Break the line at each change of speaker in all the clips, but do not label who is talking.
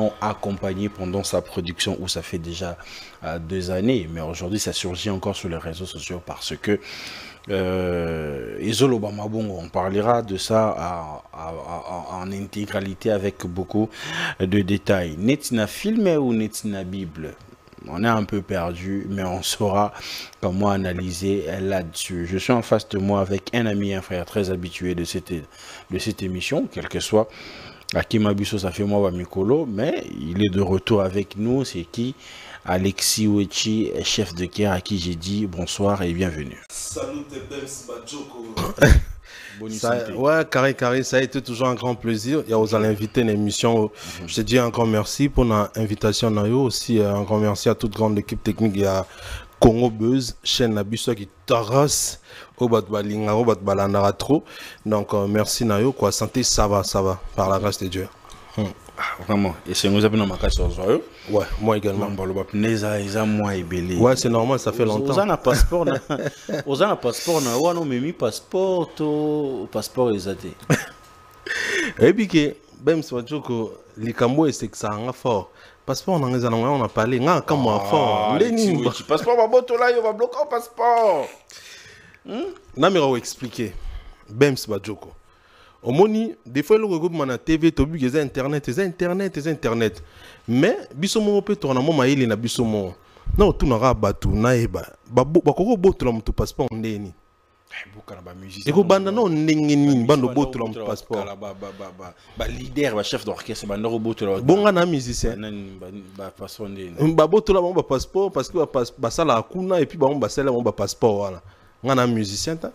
non accompagné pendant sa production où ça fait déjà 2 années. Mais aujourd'hui, ça surgit encore sur les réseaux sociaux parce que Izolo Bamabongo, on parlera de ça en intégralité avec beaucoup de détails. Netina film ou Netina Bible? On est un peu perdu, mais on saura comment analyser là-dessus. Je suis en face de moi avec un ami, un frère très habitué de cette émission, quel que soit Akima Bisso, ça fait moi Mikolo, mais il est de retour avec nous. C'est qui? Alexis Wechi, chef de guerre, à qui j'ai dit bonsoir et bienvenue.
Salut Bems Badjoko.
Ouais, carré, ça a été toujours un grand plaisir. Il y a aux inviter une émission. Je te dis un grand merci pour l'invitation. Aussi un grand merci à toute grande équipe technique. Il y a Congo Buzz, chaîne Nabiso qui taras au bat balinga, au bat balandara trop. Donc merci Nayo, quoi. Santé, ça va, par la grâce de Dieu.
Vraiment, et c'est nous avons marqué sur ça.
Ouais, moi également. Ouais, c'est normal, ça fait longtemps.
Vous avez un passeport, vous avez un passeport, ouais, non, mais mi passeport, passeport exacté.
Et puis que, même si tu dis les Cambodgiens c'est que ça a fort. Passeport, on a parlé, on a quand même fort.
Les passeport, va botter là, il va bloquer le passeport.
Non, mais on va expliquer. Bems Badjoko. Au moni, des fois, le regroupe na TV, tu as internet. Mais, bisomo peut tourner mon maïli na bisomo. Non, tu n'auras pas tout, naïba. Bakoko botu la mutu passeport ndeni. Et que banda non n'engeni bando botu la mutu passeport.
Ba leader, ba chef d'orchestre, ba ndoro botu la.
Bonga na musicien.
Ba passeport ndeni.
Ba botu la ba passeport parce que ba sala akuna et puis ba sala ba passeport voilà. Ngana musicien ta.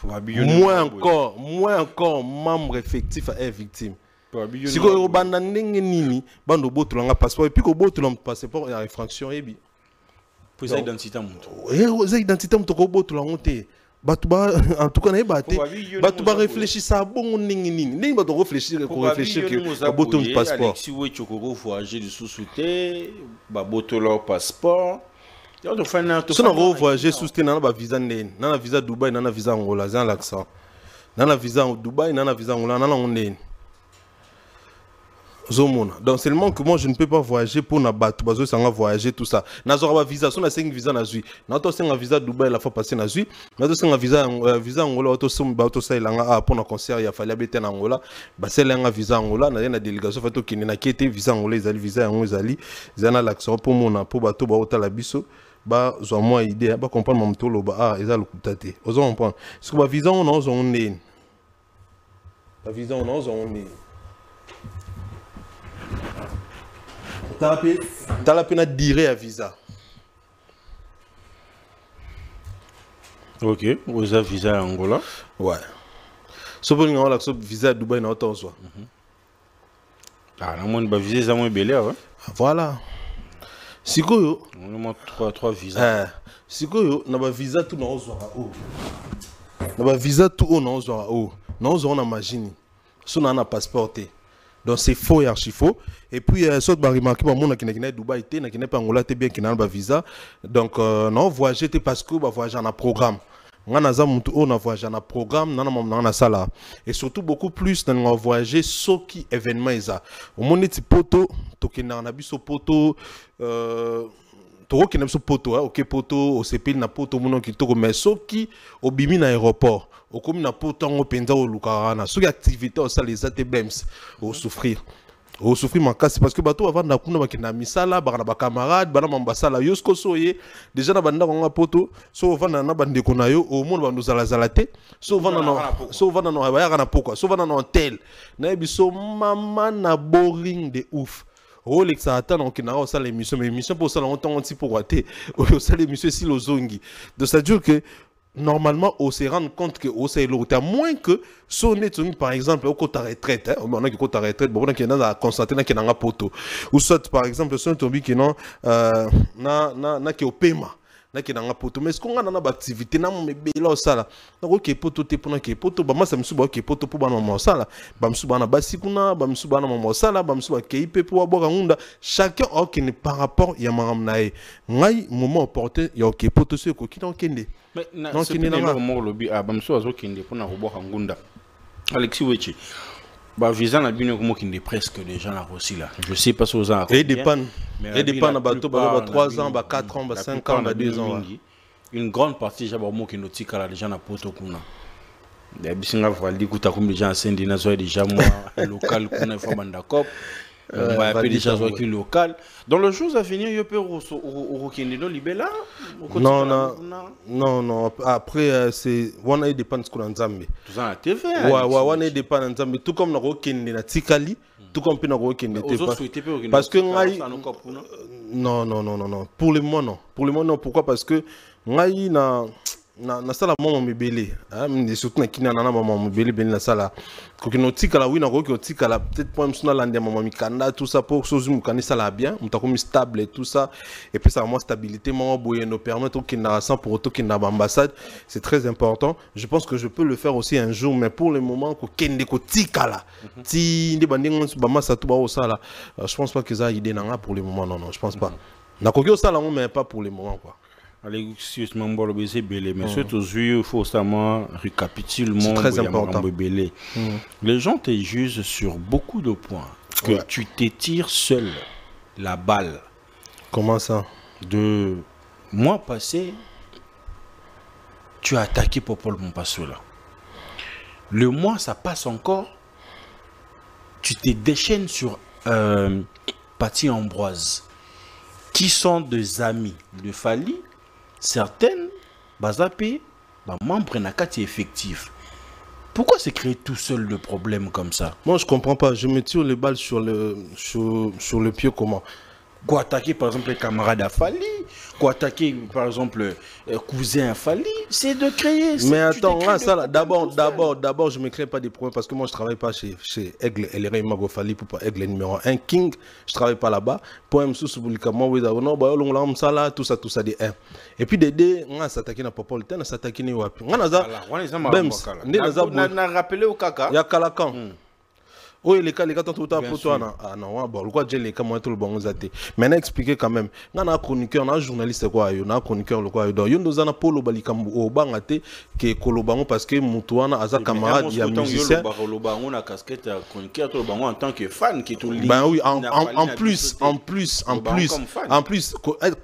Moins encore, membre effectif est victime. Si vous avez un bando botulanga passeport et puis que botulang passeport il y a infraction et bi.
Pour ça identité mon.
Ça identité mon to botulang te. En tout cas, tu réfléchir ça bon nini ba to réfléchir que botulang passeport.
Si vous êtes au voyager de sous-souté, ba botulang passeport.
Si on voyager sous un visa ndeni, nana visa Dubaï, nana visa Angola, c'est un accent. Nana visa Dubaï, nana visa Angola, nana ndeni. Donc seulement que moi je ne peux pas voyager pour na bateau, parce que ça va voyager tout ça. Nazora visa, son a 5 visa na zui. Nato c'est un visa Dubaï la fois passée na zui. Nato c'est un visa Angola, auto som bateau ça il a pour un concert il a fallu habiter en Angola. Bah c'est un visa Angola, na délégation fait qui n'a quitté visa Angola, ils allaient visa Angola, ils allaient l'accent pour mon pour bateau ba hôtel Abisso. Bah zo moi idée ba comprendre mon tolo ba ils allaient kutate. Ozo comprendre. Ce que ba visa on a on né. La visa on a on né. T'as la peine à dire à visa.
Ok, vous avez visa à Angola.
Ouais. Sauf que nous avons visa à Dubaï, nous avons visa.
Ah, nous avons visa à Montpellier, ouais.
Voilà. Si vous
avez 3 visas.
Si vous avez visa tout nous avons nous avons visa tout nous avons nous avons imagine. Si nous avons un passeport. Donc c'est faux et archi faux. Et puis soit bah remarquer bah mon qui n'est Dubaï té n'a qui n'est pas Angola té bien qui n'a pas visa. Donc non voyager té parce que bah voyager en programme. On a on a voyagé en programme dans la salle. Et surtout beaucoup plus dans on voyager ce qui événement ça. Au monde ti poto to qui n'a na biso poto to qui n'a biso poto OK poto au CP na poto mon qui to mais ce qui au bimi na aéroport. Au comme na pourtant au penza au lukarana sur activité au ça les ATBMs au souffrir ma casse parce que bateau avant na kuna bakina misala bana ba camarade bana mambasala yosko soye déjà na banda nga poto so vana na bande ko na yo au monde bandu zala zalate so vana no ba na poko so vana no tel na biso mama na boring de ouf. Rolex a atteint donc na ça l'émission mais émission pour ça longtemps on ti pour rater au ça l'émission si lozongi donc ça dire que normalement, on se rend compte que on s'est l'autre, à moins que son étude, par exemple, au côté retraite, on a qui côté retraite, bon, on a qui a constaté qu'il y a un poteau, ou soit par exemple, son tombé qui non, na qui au paiement, na qui a un poteau, mais est-ce qu'on a une activité, na mon bébé là ça là, donc ok poteau, t'es pour qui poteau, bah moi ça me souvent ok poteau pour maman ça là, bah me souvent na basikuna, bah me souvent na maman ça là, bah me souvent KIP pour boire un onda, chacun ok ne par rapport il y a maman nae, ngai moment opportun, il y a ok poteau c'est quoi qui n'en kende.
Mais non, c'est pas le mot lobby à Bamso Azokinde pour na robo Hangunda. Alexis Wechi. Bah, visa n'a bien comme qui est presque déjà là aussi là. Je sais pas si vous en
Et dépend na bateau ba 3 ans, ba 4 ans, ba 5 ans, ba 2 ans.
Une grande partie déjà ba mo qui nautique là déjà na poto kuna. Des bisinga valdi kuta comme déjà en dina zo déjà moi local kuna fa banda cop. On va appeler déjà zo qui local. Dans le jour à venir, il peut au Kenya libella.
Non non non non après c'est on a dépend ce qu'on nzambe.
Tout ça la TV.
Ouais on a dépend nzambe tout comme na ko Kenya na tikali. Tout comme na ko Kenya parce que non non non non non pour le moment non. Pour le moment non, pourquoi? Parce que ngai na sala maman mebele hein surtout na kina na maman mebele ben na sala ko kino tikala oui na ko tikala peut-être pour msuna lande maman mikanda tout ça pour chose mukani sala bien mutakomi stable et tout ça et puis ça vraiment stabilité maman boye nous permettre au kina sans pour auto kina ambassade, c'est très important. Je pense que je peux le faire aussi un jour, mais pour le moment ko kende ko tikala ti ndi bandingo ba masa tout ba au sala, je pense pas que ça idée na pour le moment. Non non, je pense pas na ko sala mais pas pour le moment quoi.
Allez, si je m'en parle, c'est belé, mais surtout, il faut seulement récapituler le monde.
C'est très important.
Les gens te jugent sur beaucoup de points. Que tu t'étires seul la balle.
Comment ça?
De mois passé, tu as attaqué Popol Mompasso là. Le mois, ça passe encore. Tu te déchaînes sur Paty Ambroise, qui sont des amis de Fally. Certaines, bazapé, membres n'a qu'à effectif. Pourquoi se créer tout seul le problème comme ça?
Moi je comprends pas. Je me tire les balles sur le pied comment?
Quoi attaquer par exemple les camarades à Fally, quoi attaquer par exemple cousin à Fally, c'est de créer.
Mais attends, ça d'abord je me crée pas des problèmes parce que moi je travaille pas chez Aigle et Mago Fally pour pas Aigle numéro 1 King, je travaille pas là-bas. Pour M sous publiquement oui non bah on ça là tout ça des 1. Et puis des on s'attaquer na Popol, on s'attaquer ni wapi. On a ça. On
a rappelé au kaka.
Il y a Kalakan. Oui, les cas tout à pour toi non bon le quoi les cas moi tout le bon zate maintenant expliquer quand même on a chroniqueur on a journaliste quoi on a chroniqueur le quoi donc yon dozana polo balikambu o bangate que kolobango parce que mutuana aza camarade ya musicien
on a casquette chroniqueur tout le bango en tant que fan qui tout
ben oui en plus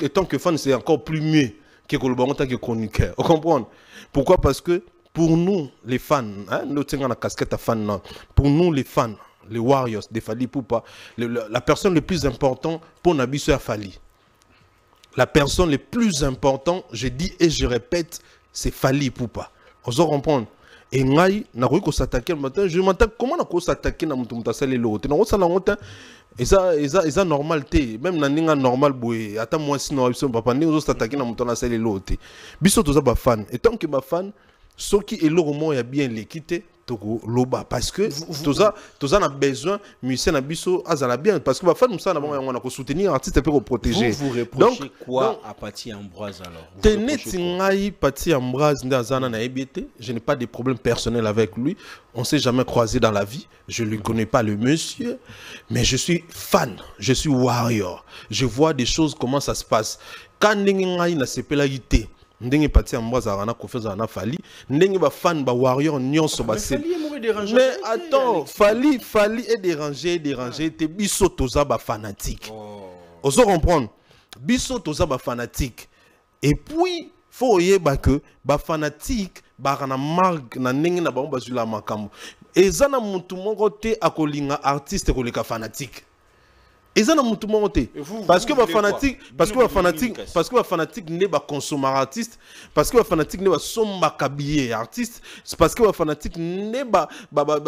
étant que fan c'est encore plus mieux que kolobango en tant que chroniqueur vous comprenez pourquoi? Parce que pour nous les fans hein nous tenons la casquette à fan pour nous les fans les Warriors de Fally Ipupa, la personne le plus important pour Nabiso à Fally. La personne le plus important, je dis et je répète, c'est Fally Ipupa. On se comprend. Et ngai na ko s'attaquer le matin, je m'attaque comment na ko s'attaquer na mutu mutasale l'autre. Na ko sala ngota et ça normal té, même na ninga normal boy, ata moi sinon biso papa ndingo s'attaquer na mutu na sale l'autre. Biso toza ba fan. Et tant que ba fan, ce qui est l'homme a bien l'équité. Loba parce que tous a besoin musicien na biso azala bien parce que ba fan musa na bango on a soutenir artiste pour protéger.
Vous reprochez quoi à Paty Ambroise alors?
Teneti ngai Paty Ambroise ndazana na ebité, je n'ai pas de problème personnel avec lui, on s'est jamais croisé dans la vie, je ne connais pas le monsieur, mais je suis fan, je suis warrior. Je vois des choses comment ça se passe. Quand ngai na sepelagité ndenge Paty Ambroise a confiance à Fally ndenge ba fan ba warrior nyonso ba se mais attends Fally est dérangé te biso toza ba fanatique ozo comprendre biso toza ba fanatique et puis faut yeba que ba fanatique ba na marque na ndenge na bango bazula makambo ezana mutu moko te akolinga artiste koleka fanatique. Parce que les fanatiques n'est pas consommateur artiste, parce que les fanatiques n'est pas somba kabillé artiste, parce que les fanatiques n'est pas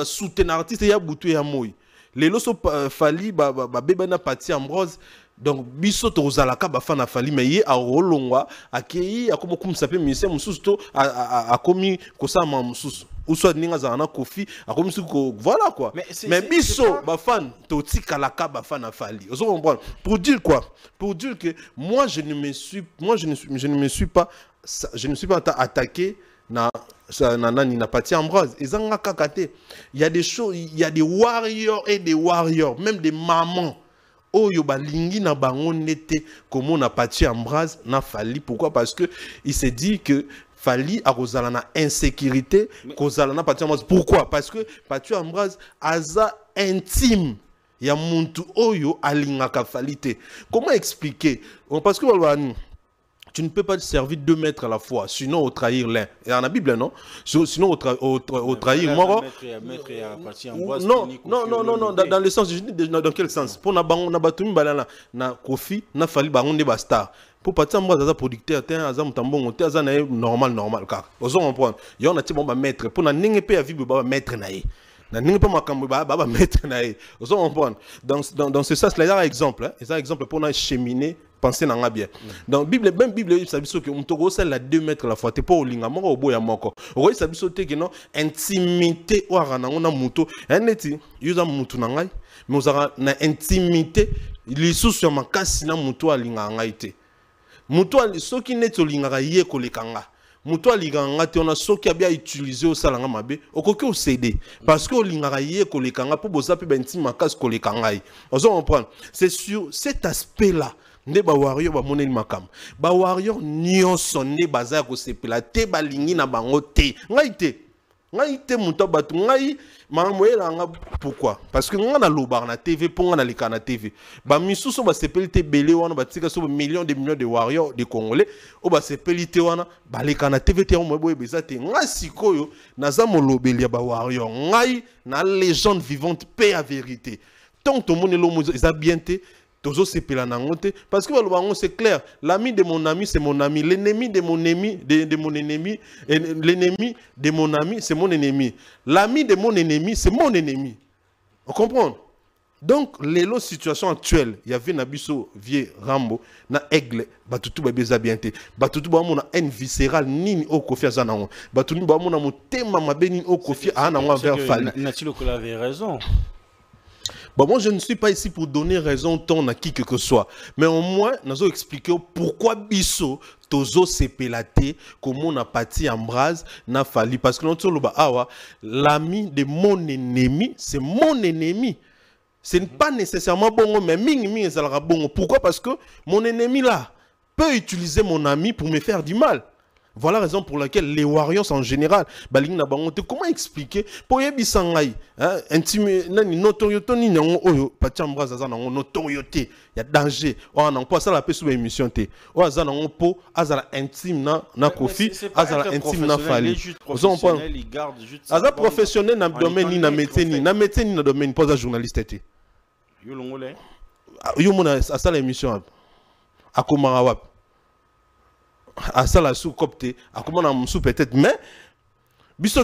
soutenir artiste ya boutou ya moi. Les loso Fally bébé na Paty Ambroise donc biso tozalaka ba fana Fally mais ye a rolongwa akei akomo kumsape musicien mususu to akomi kosama mususu ou soit ninga zana kofi akomi suko voilà quoi mais biso ba fan to tikalaka ba fana Fally vous comprenez pour dire quoi pour dire que moi je ne me suis pas attaqué na Paty Ambroise. Il y a des choses, il y a des warriors et des warriors, même des mamans. Oh yo balingi na bango nete comme on a Paty Ambroise na Fally. Pourquoi? Parce que il s'est dit que Fali a kozala na insécurité, kozala na Patrick Ambroise. Pourquoi? Parce que Patrick Ambroise aza intime. Il y a muntu oyo alingaka Fali te. Comment expliquer? Parce que tu ne peux pas te servir 2 maîtres à la fois, sinon au trahir l'un. Et dans la Bible, non? Sinon au trahir mort. Non, dans le sens, je dis dans quel sens? Pour na batumi balana na Kofi, na Fali bangonde basta. Pour partir moi za producteur te aza mutambongo te aza na normal car. Ozo comprendre. Yo na ti bon ba maître pour na ninge pe ya vie ba maître na ye. Na ninge pa makambo ba maître na ye. Ozo comprendre. Dans ce sens là, il y a un exemple, hein. Il y a un exemple pour na cheminer penser dans bien. Dans Bible, même Bible, ça veut dire que on te la 2 mètres la fois. T'es pas au linga, moko au boya moko. Oui, ça veut dire que non intimité ou arana on a muto. Un neti, yuza mutu nangai, mais on a na intimité. Les sous sur ma casse na muto a linga ngai te. Muto a ceux qui net au linga yé kolekanga. Muto a linga te on a ceux qui a bien utilisé au salanga mabe. Au coquet au CD parce que au linga yé kolekanga pour bosa pe benti ma casse kolekanga. On se comprend. C'est sur cet aspect là. Ne ba warrior ba moneli makam ba warrior nyonso ne baza ko sepela te balingi na bango te ngai te muto batu ngai mamoyela nga. Pourquoi? Parce que nga na lobar na TV ponga na lika na TV ba misuso ba sepeli te belé wana batika so millions de warriors de congolais o ba sepeli te wana ba lika na TV te mo boye beza te nga sikoyo naza molobeli ba warrior ngai na légende vivante paix à vérité tant to monelo mo za bien te. Parce que c'est clair, l'ami de mon ami c'est mon ami, l'ennemi de mon ennemi, de mon ennemi, l'ennemi de mon ami c'est mon ennemi, l'ami de mon ennemi c'est mon ennemi. On comprend? Donc les situations actuelles, il y avait Nabiso vieux Rambo, na aigle, batutu ba beza bienté, batutu ba mona haine viscérale nini au kofi azana, batutu ba mona motema mabeni au kofi ana envers Fali.
Natilo Kola avait raison.
Bon, moi, je ne suis pas ici pour donner raison ton à qui que ce soit. Mais au moins, nous allons expliquer pourquoi Bisso, Tozo Sepelate, comment on a parti Ambroise, n'a fallu. Parce que l'ami de mon ennemi, c'est mon ennemi. Ce n'est pas nécessairement bon, mais ming ça bon. Pourquoi? Parce que mon ennemi là peut utiliser mon ami pour me faire du mal. Voilà la raison pour laquelle les warriors en général, comment expliquer pour yebi sangai, intime, nani notoriété ni n'ongo pachambra zaza n'ongo notoriété, il y a danger. On n'en pas ça la paix sous émission té. On a n'ongo po, azala intime na Kofi, azala intime na Fali.
Il garde juste.
Azala professionnel na domaine ni na métier ni na domaine pas un journaliste té.
Yo longolais.
Yo mona à ça l'émission. À Komarawap. À ça la sous-copte, à comment on sous peut-être, mais biso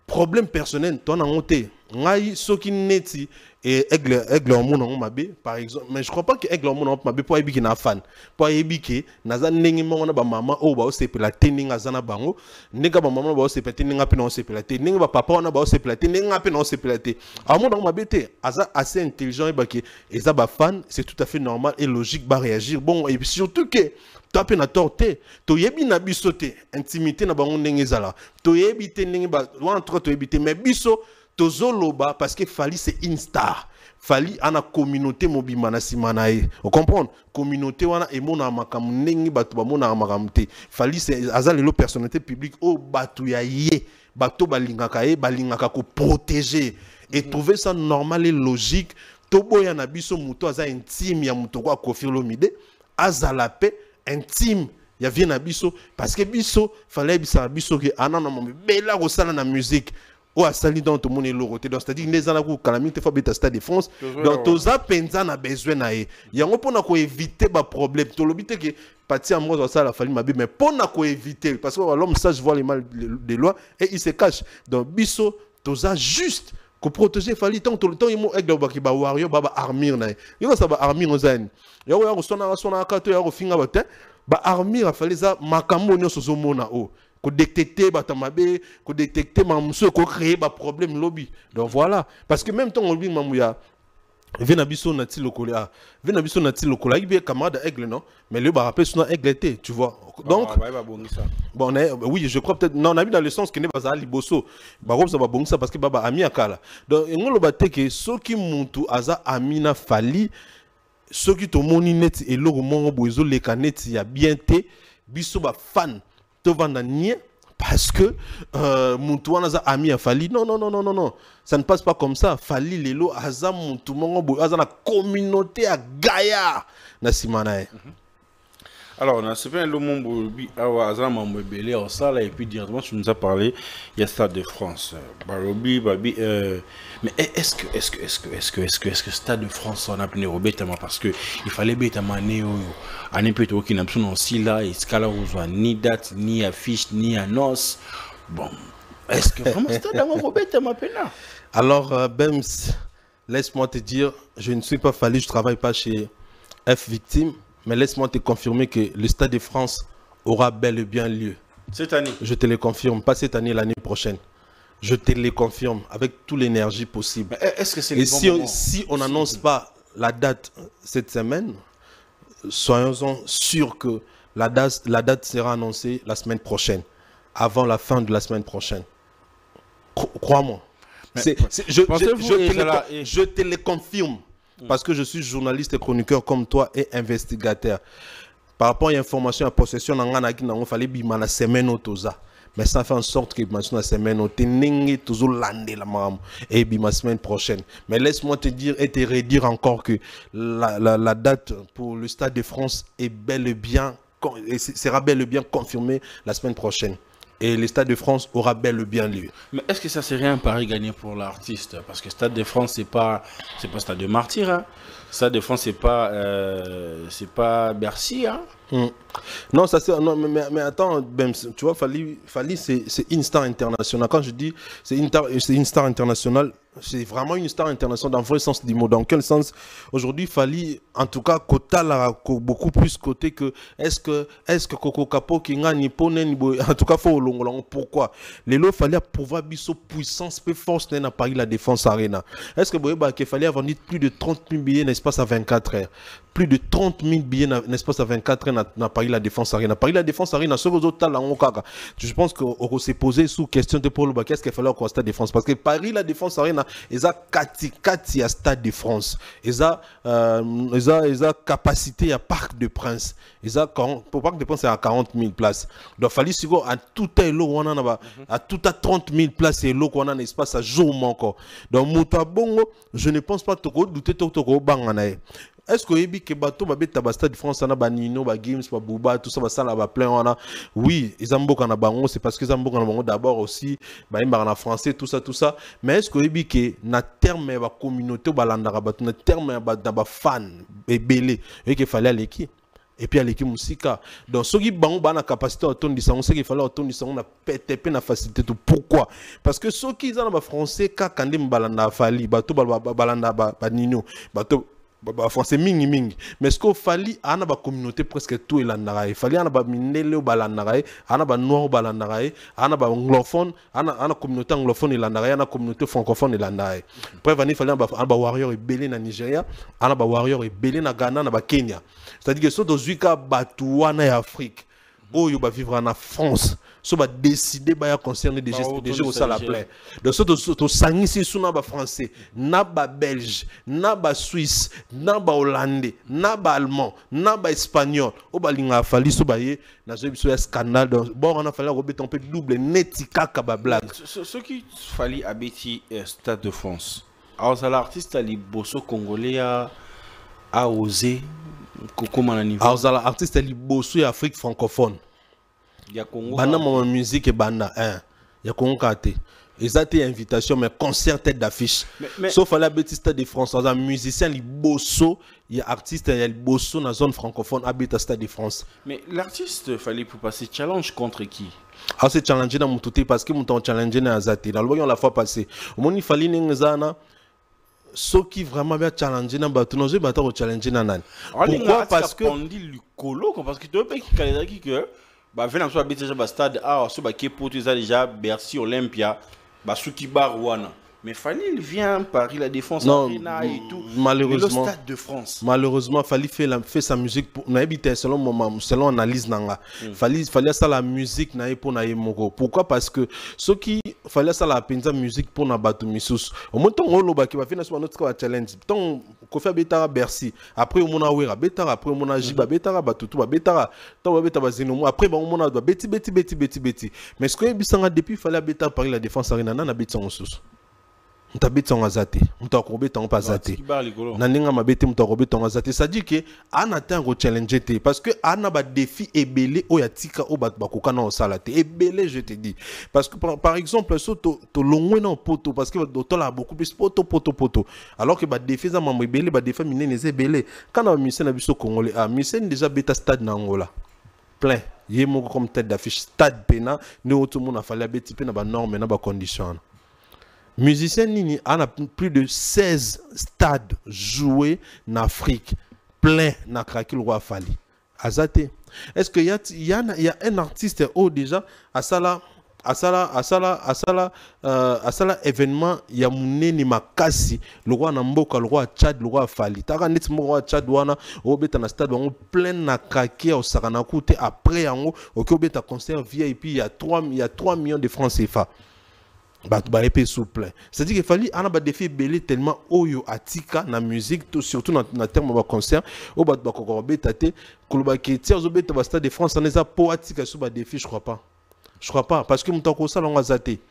problème personnel, toi on a monté, ngai soki neti et aigle en mon mabe par exemple, mais je crois pas que aigle en mon mabe pour ebiki na fan, pour ebiki naza nengi mona ba maman o ba o sepela teninga zana bango, nega ba maman ba o sepela teninga pe na o sepela te, nenga ba papa ona ba o sepela te, nenga pe na o sepela te. A mon mabe te, aza assez intelligent et baki, et ça ba fan, c'est tout à fait normal et logique ba réagir. Bon et puis surtout que tu as torté, tu yebi na biso te, intimité na bango ndenge zala. Tu yebi te ndenge ba, entre tu yebi te, mais biso tozo loba parce que Fali c'est une star. Fali ana communauté mobima na simanae. On comprend? Communauté wana emona makamu ndenge batu ba mona makamu te. Fali c'est azalelo personnalité publique o batu ya ye, batu balingaka ye, balingaka ko protéger et trouver ça normal et logique. Toboya na biso muto aza intime ya muto kwa Koffi Olomide, azala pe intime ya vient na biso parce que biso fallait biso que anana mo bela ko sala na musique o asali dans tout monde loroté donc c'est-à-dire les ana ko calamité fa beta stade de France donc toza penza na besoin na ye yango pona ko éviter ba problème to lobité que parti à moi ça la fali mabe mais pona ko éviter parce que l'homme sage voit les mal des lois et il se cache donc biso toza juste ko protéger fali tant tout le temps il mo aigle ba ki ba warrior ba armure na yo ça ba armure ozani yo ya ko sona kato ya ko finga batin ba armure a fallait ça makambo nyonso zo mona o ko détecter batamabe ko détecter mamso ko créer ba problème lobby donc voilà parce que même temps on lui mamuya Venabiso nati lokola Venabiso nati lokola il bien camarade aigle non mais le ba rappelle son aigle était tu vois donc bon oui je crois peut-être non on a vu dans le sens que ne pas ça liboso ba comme ça ba bon ça parce que baba ami akala donc ngolo ba teke soki muntu aza amina Fali soki to moni net et logo mongo bozo le kanet ya bien te biso ba fan to vanda nie parce que Moutouana a ami à Fali. Non, non, non, non, non, non. Ça ne passe pas comme ça. Fali Lelo, Azam Moutoumongo, Azam la communauté à Gaïa. Nassimanae.
Alors, on a fait le monde et puis directement, tu nous as parlé, il y a Stade de France. Barobi, Babi, mais est-ce que Stade de France, on a appelé Robetama parce que il fallait Betama Néo, à n'importe où qui n'a pas aussi là, et ce cas-là, ni date, ni affiche, ni annonce. Bon, est-ce que vraiment Stade de Robetama Pena?
Alors, Bems, laisse-moi te dire, je ne suis pas Fali, je ne travaille pas chez F Victime. Mais laisse-moi te confirmer que le Stade de France aura bel et bien lieu.
Cette année?
Je te le confirme, pas cette année, l'année prochaine. Je te le confirme avec toute l'énergie possible.
Est-ce que c'est
et si on n'annonce pas la date cette semaine, soyons sûrs que la date sera annoncée la semaine prochaine, avant la fin de la semaine prochaine. Crois-moi. Je te le confirme. Parce que je suis journaliste et chroniqueur comme toi et investigateur. Par rapport à l'information à possession, il fallait bima la semaine au toza. Mais ça fait en sorte que la semaine au tenenge toujours landé la maman et bima semaine prochaine. Mais laisse-moi te dire et te redire encore que la date pour le Stade de France est bel et bien sera bel et bien confirmée la semaine prochaine. Et le Stade de France aura bel et bien lieu.
Mais est-ce que ça serait un pari gagné pour l'artiste? Parce que Stade de France, c'est pas Stade de Martyr. Hein. Stade de France, c'est pas Bercy. Hein.
Non, ça c'est non, mais attends, Bems, tu vois, Fali c'est une star internationale. Quand je dis c'est une star internationale, c'est vraiment une star internationale dans le vrai sens du mot. Dans quel sens? Aujourd'hui, Fali, en tout cas, Kota l'a beaucoup plus côté que est-ce que Coco Capo qui gagne en tout cas faut long. Pourquoi? Les lots Fali a pouvoir biso puissance peu force n'a Paris la Défense Arena. Est-ce que Boyeba qu'il fallait avoir vendu plus de 30 000 billets l'espace à 24 heures? Plus de 30 000 billets l'espace à 24 heures n'a Paris la Défense Arena. Paris la Défense Arena, ce que vous autres là, je pense qu'on s'est posé sous question de Paul qu'est-ce qu'il fallait au Stade de France? Parce que Paris la Défense Arena, ils ont kati à Stade de France. Ils ont capacité à Parc de Prince. Pour Parc de Prince, c'est à 40 000 places. Donc, il fallait à tout à 30 000 places et l'eau qu'on a un espace à jour encore. Donc, Moutabongo, je ne pense pas que tu douter de Banganae. Est-ce que que bateau ba Stade de France na ba Nino ba Games ba Bouba tout ça ba sala ba plein on a oui ils ont beaucoup na bango c'est parce qu'ils ont beaucoup na bango d'abord aussi ba imba na français tout ça mais est-ce que que na terme ba communauté ba landara ba na terme ba fan et belé et qu'il fallait l'équipe et puis à l'équipe musika donc ceux qui bango ba na capacité autour du sang ce qu'il fallait autour du sang na PTP na facilité tout pourquoi parce que ceux qui ont ba français ka kande mbalanda fali bato balanda ba Nino bato français mingi mais ce qu'il fallait ana ba communauté presque tout elandara il fallait ana ba minele o balandara ana ba noir balandara ana ba anglophone ana communauté anglophone elandara ana communauté francophone elandara bref il fallait ana ba warrior ebele na Nigeria ana ba warrior ebele na Ghana na ba Kenya c'est-à-dire que so dozuika batuana ya Afrique oyo ba vivre en France so ba décider ba ya concerner des jeux au sala plein donc so to sangisi suna ba français na ba belge na ba suisse na ba hollandais na ba allemand na ba espagnol o ba linga fali so ba ye na zo biso ya scandale donc bon on a fallu rebeter un peu double netika ka ba blague
ce qui fallait abeti Stade de France alors l'artiste ali bosso congolais a osé comment à niveau
alors l'artiste ali bosso Afrique francophone
ya Congo
banda ma musique et banda ya Congo kate ils ont été invitation mais concert tête d'affiche sauf à la Stade de France un musicien li bosso il y a artiste il y a bosso dans zone francophone habite à Stade de France
mais l'artiste fallait pour passer challenge contre qui
ah c'est challenger dans mon touté parce que mon temps challenger dans Azati dans le voyons la fois passée au moins il fallait n'engana ceux qui vraiment bien challenger dans bateau nous bateau challenger dans nan
pourquoi parce que on dit le colo parce que tu veux pas qu'il que bah venant soit habiter déjà stade ah soit bah qui pour déjà Bercy Olympia bah Sukiba Rwanda Mais Fali, il vient Paris, la Défense
Non,
Arena et tout.
malheureusement.
Le Stade de France.
Malheureusement, Fali fait sa musique pour selon analyse nanga. Fali ça la musique na pour na moko. Pourquoi? Parce que ceux qui fallait ça la penza musique pour na batu misus. Au moment où on va faire notre challenge. Tant qu'on fait betara Bercy. Après on a wera betara. Après on a jiba betara batutu betara. Tant on betara zeno. Après on a beti. Mais ce que bisanga depuis fallait betara Paris la Défense Arena na beti en sous. Mutabeta ngazate mutakobeta pas zate naninga mabete mutakobeta ngazate ça dit que ana atteindre challenge te parce que ana ba défi ebelé oyatika o bakoka na osala te ebelé je te dis parce que par exemple so to longwe na poto parce que to la beaucoup plus poto alors que ba défi za mambo ebelé ba défi minene ze ebelé kana mission na biso congolais mission déjà beta stade na Angola plein yemo comme tête d'affiche stade pena ne auto monde a fallu beti pena ba norme na ba condition. Musicien Nini a plus de 16 stades joués en Afrique, plein na kraki le roi Fali. Azate. Est-ce qu'il y a un artiste déjà à ça événement ya muneni makasi le roi Namboka le roi Tchad le roi Fali. Taka net mo roi Tchad wana o beta na stade on plein na kraki au sakana koute après yango o beta concert VIP il y a 3 millions de francs CFA. Bah épée souple. C'est-à-dire qu'il fallait un défi belé tellement oyo atika na musique surtout na terme de concert au bas de kokorobe tate kolobaki tiers au beta stade de France en eza po atika sous ba défi je crois pas parce que mutako ça longa zaté.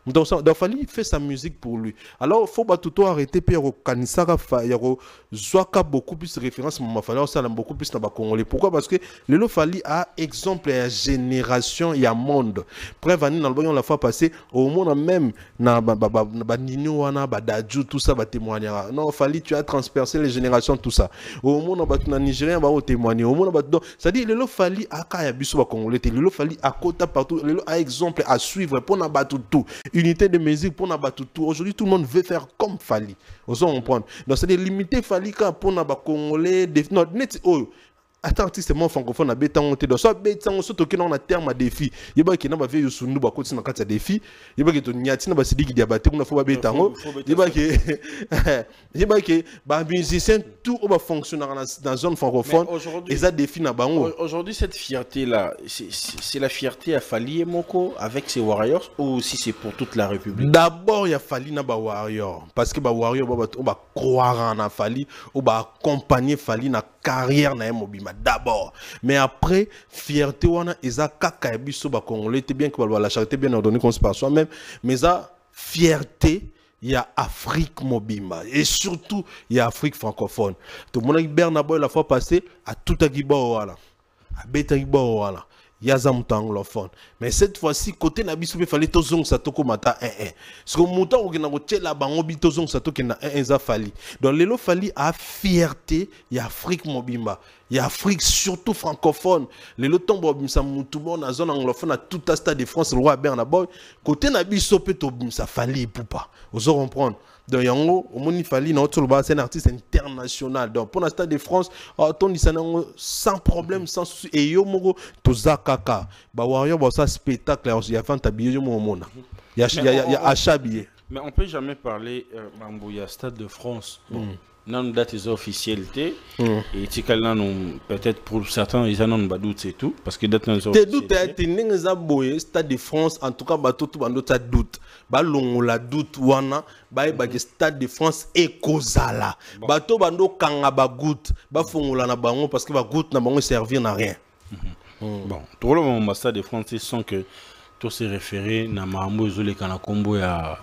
Donc il fallait faire sa musique pour lui. Alors il faut tout arrêter puis kanisaka yaro zwaka beaucoup plus référence mais fallait ça beaucoup plus na ba congolais. Pourquoi? Parce que le fallait a exemple ya génération ya monde. Preuve ani dans le bon la fois passé au monde même na ba nino wana ba daju tout ça ba témoigner. Non, fallait tu as transpercé les générations tout ça. Au monde ba na nigérien ba témoigner. Au monde ba donc ça dit le fallait aka ya biso ba congolais. Le fallait à kota partout. Le a exemple à suivre pour na ba tout. Unité de musique pour nabattu tout. Aujourd'hui, tout le monde veut faire comme Fali. Vous allez comprendre. Donc, c'est limité Fali pour nabat congolais. Non, net oh. Attends, artiste moi francophone na beta on te do. So beta on so toki na terme à défi. Yeba ki na ba veyo sundu ba koti na kati défi. Yeba ki to nyati na ba sidiki diabate kuna fo ba beta ngo. Yeba ki ba musicien tout va fonctionner dans zone francophone. Et ça défi na bango.
Aujourd'hui cette fierté là, c'est la fierté à Fali et Moko avec ses Warriors ou si c'est pour toute la République?
D'abord il y a Fali na ba Warrior parce que ba Warrior ba croire en Fali ou ba accompagner Fali na carrière na Mobima d'abord. Mais après, fierté wana eza kaka ya biso ba congolais te bien que la charité bien ordonnée qu'on se par soi-même, mais ça fierté il y a Afrique Mobimba et surtout il y a Afrique francophone. Tout le monde Bernaboy la fois passée à tout à Gibo wala. À Beta Gibo wala. Yazam anglophone. Mais cette fois-ci, côté Nabiso, il fallait tozong satoko mata 1-1. Parce que mouton ou na wote la bangobi tozong satoko na 1-1 za fali. Donc l'élo fali a fierté, il y a Afrique Mobimba. Il y a Afrique surtout francophone. L'élo tombe bimsa moutoubon na zone anglophone à tout à stade de France le roi Bernaboy. Côté Nabiso peut bimsa fali poupa. Vous allez comprendre. Donc yango au moni fali na autre c'est un artiste international. Donc pour l'instant de France, ton dit sans problème sans souci et yo moko toza kaka. Ba warrior ba ça spectacle il y a fan tabiye mo mona. Il y a achat billet.
Mais on peut jamais parler Mambouya Stade de France. Bon. Non date officielle et tikal peut-être pour certains ils en ont pas doute c'est tout parce que date non
te doute te ninga boye Stade de France en tout cas ba tout bando ta doute ba longo la doute wana ba Stade de France et kozala bato bando kanga ba goutte ba fongola na bango parce que ba goutte na bango servir na rien.
Bon tout le monde Stade de France ils sont que tous ces référés na mambo zole kana kombo ya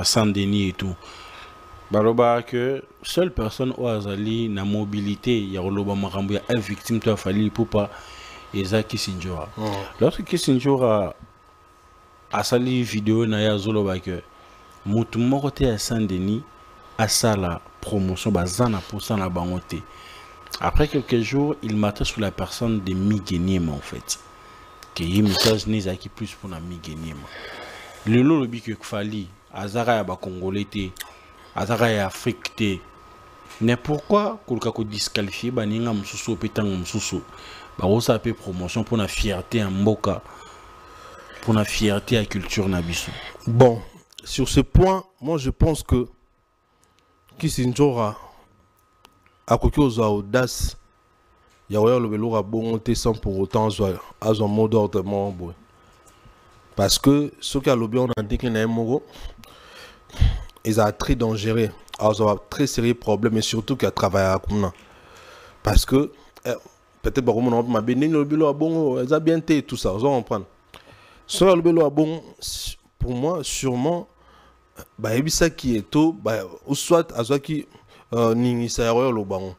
Saint-Denis et tout. Baroba que seule personne au Azali na mobilité ya roloba marambo ya victime to fali pour pas eza Kisinjora. Lorsque Kisinjora a sali vidéo na ya zoloba que mutu moko te ya Saint-Denis a sala promotion bazana pour ça na bangote. Après quelques jours, il m'attend sur la personne de Migueniem en fait. Que y message n'est qui plus pour na Migueniem. Le lolobi que fali azara ya ba congolais te Azara Afrique te. Mais pourquoi kolka ko disqualifier baninga msusu petang msusu. Ba rosa pe promotion pour la fierté en mboka. Pour la fierté à culture nabiso.
Bon, sur ce point, moi je pense que Kisinjora a quelque audace. Il y a le vélo à bon sans pour autant avoir un mot d'ordre. Parce que ceux qui ont le bien, on a dit qu'il y a un mot, ils ont très dangereux. Alors, ils ont très sérieux problème, et surtout qu'ils travaillent à Kouna. Parce que, peut-être que on m'a béni le vélo à bon, ils ont bien été tout ça, ils vont comprendre. Sur le vélo à bon, pour moi, sûrement, il y a ça qui est tout, ou soit, à ce qui n'ingisa le baron.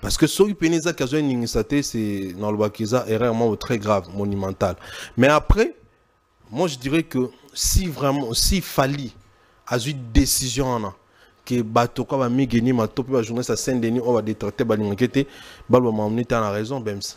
Parce que ceux qui pénètrent à cause de c'est dans le Bakiza est vraiment très grave, monumental. Mais après, moi je dirais que si vraiment, si Fali a une décision que bateau comme ami gagné ma top la journée ça Saint-Denis on va détecter balinquete balwa mamni a raison Bems.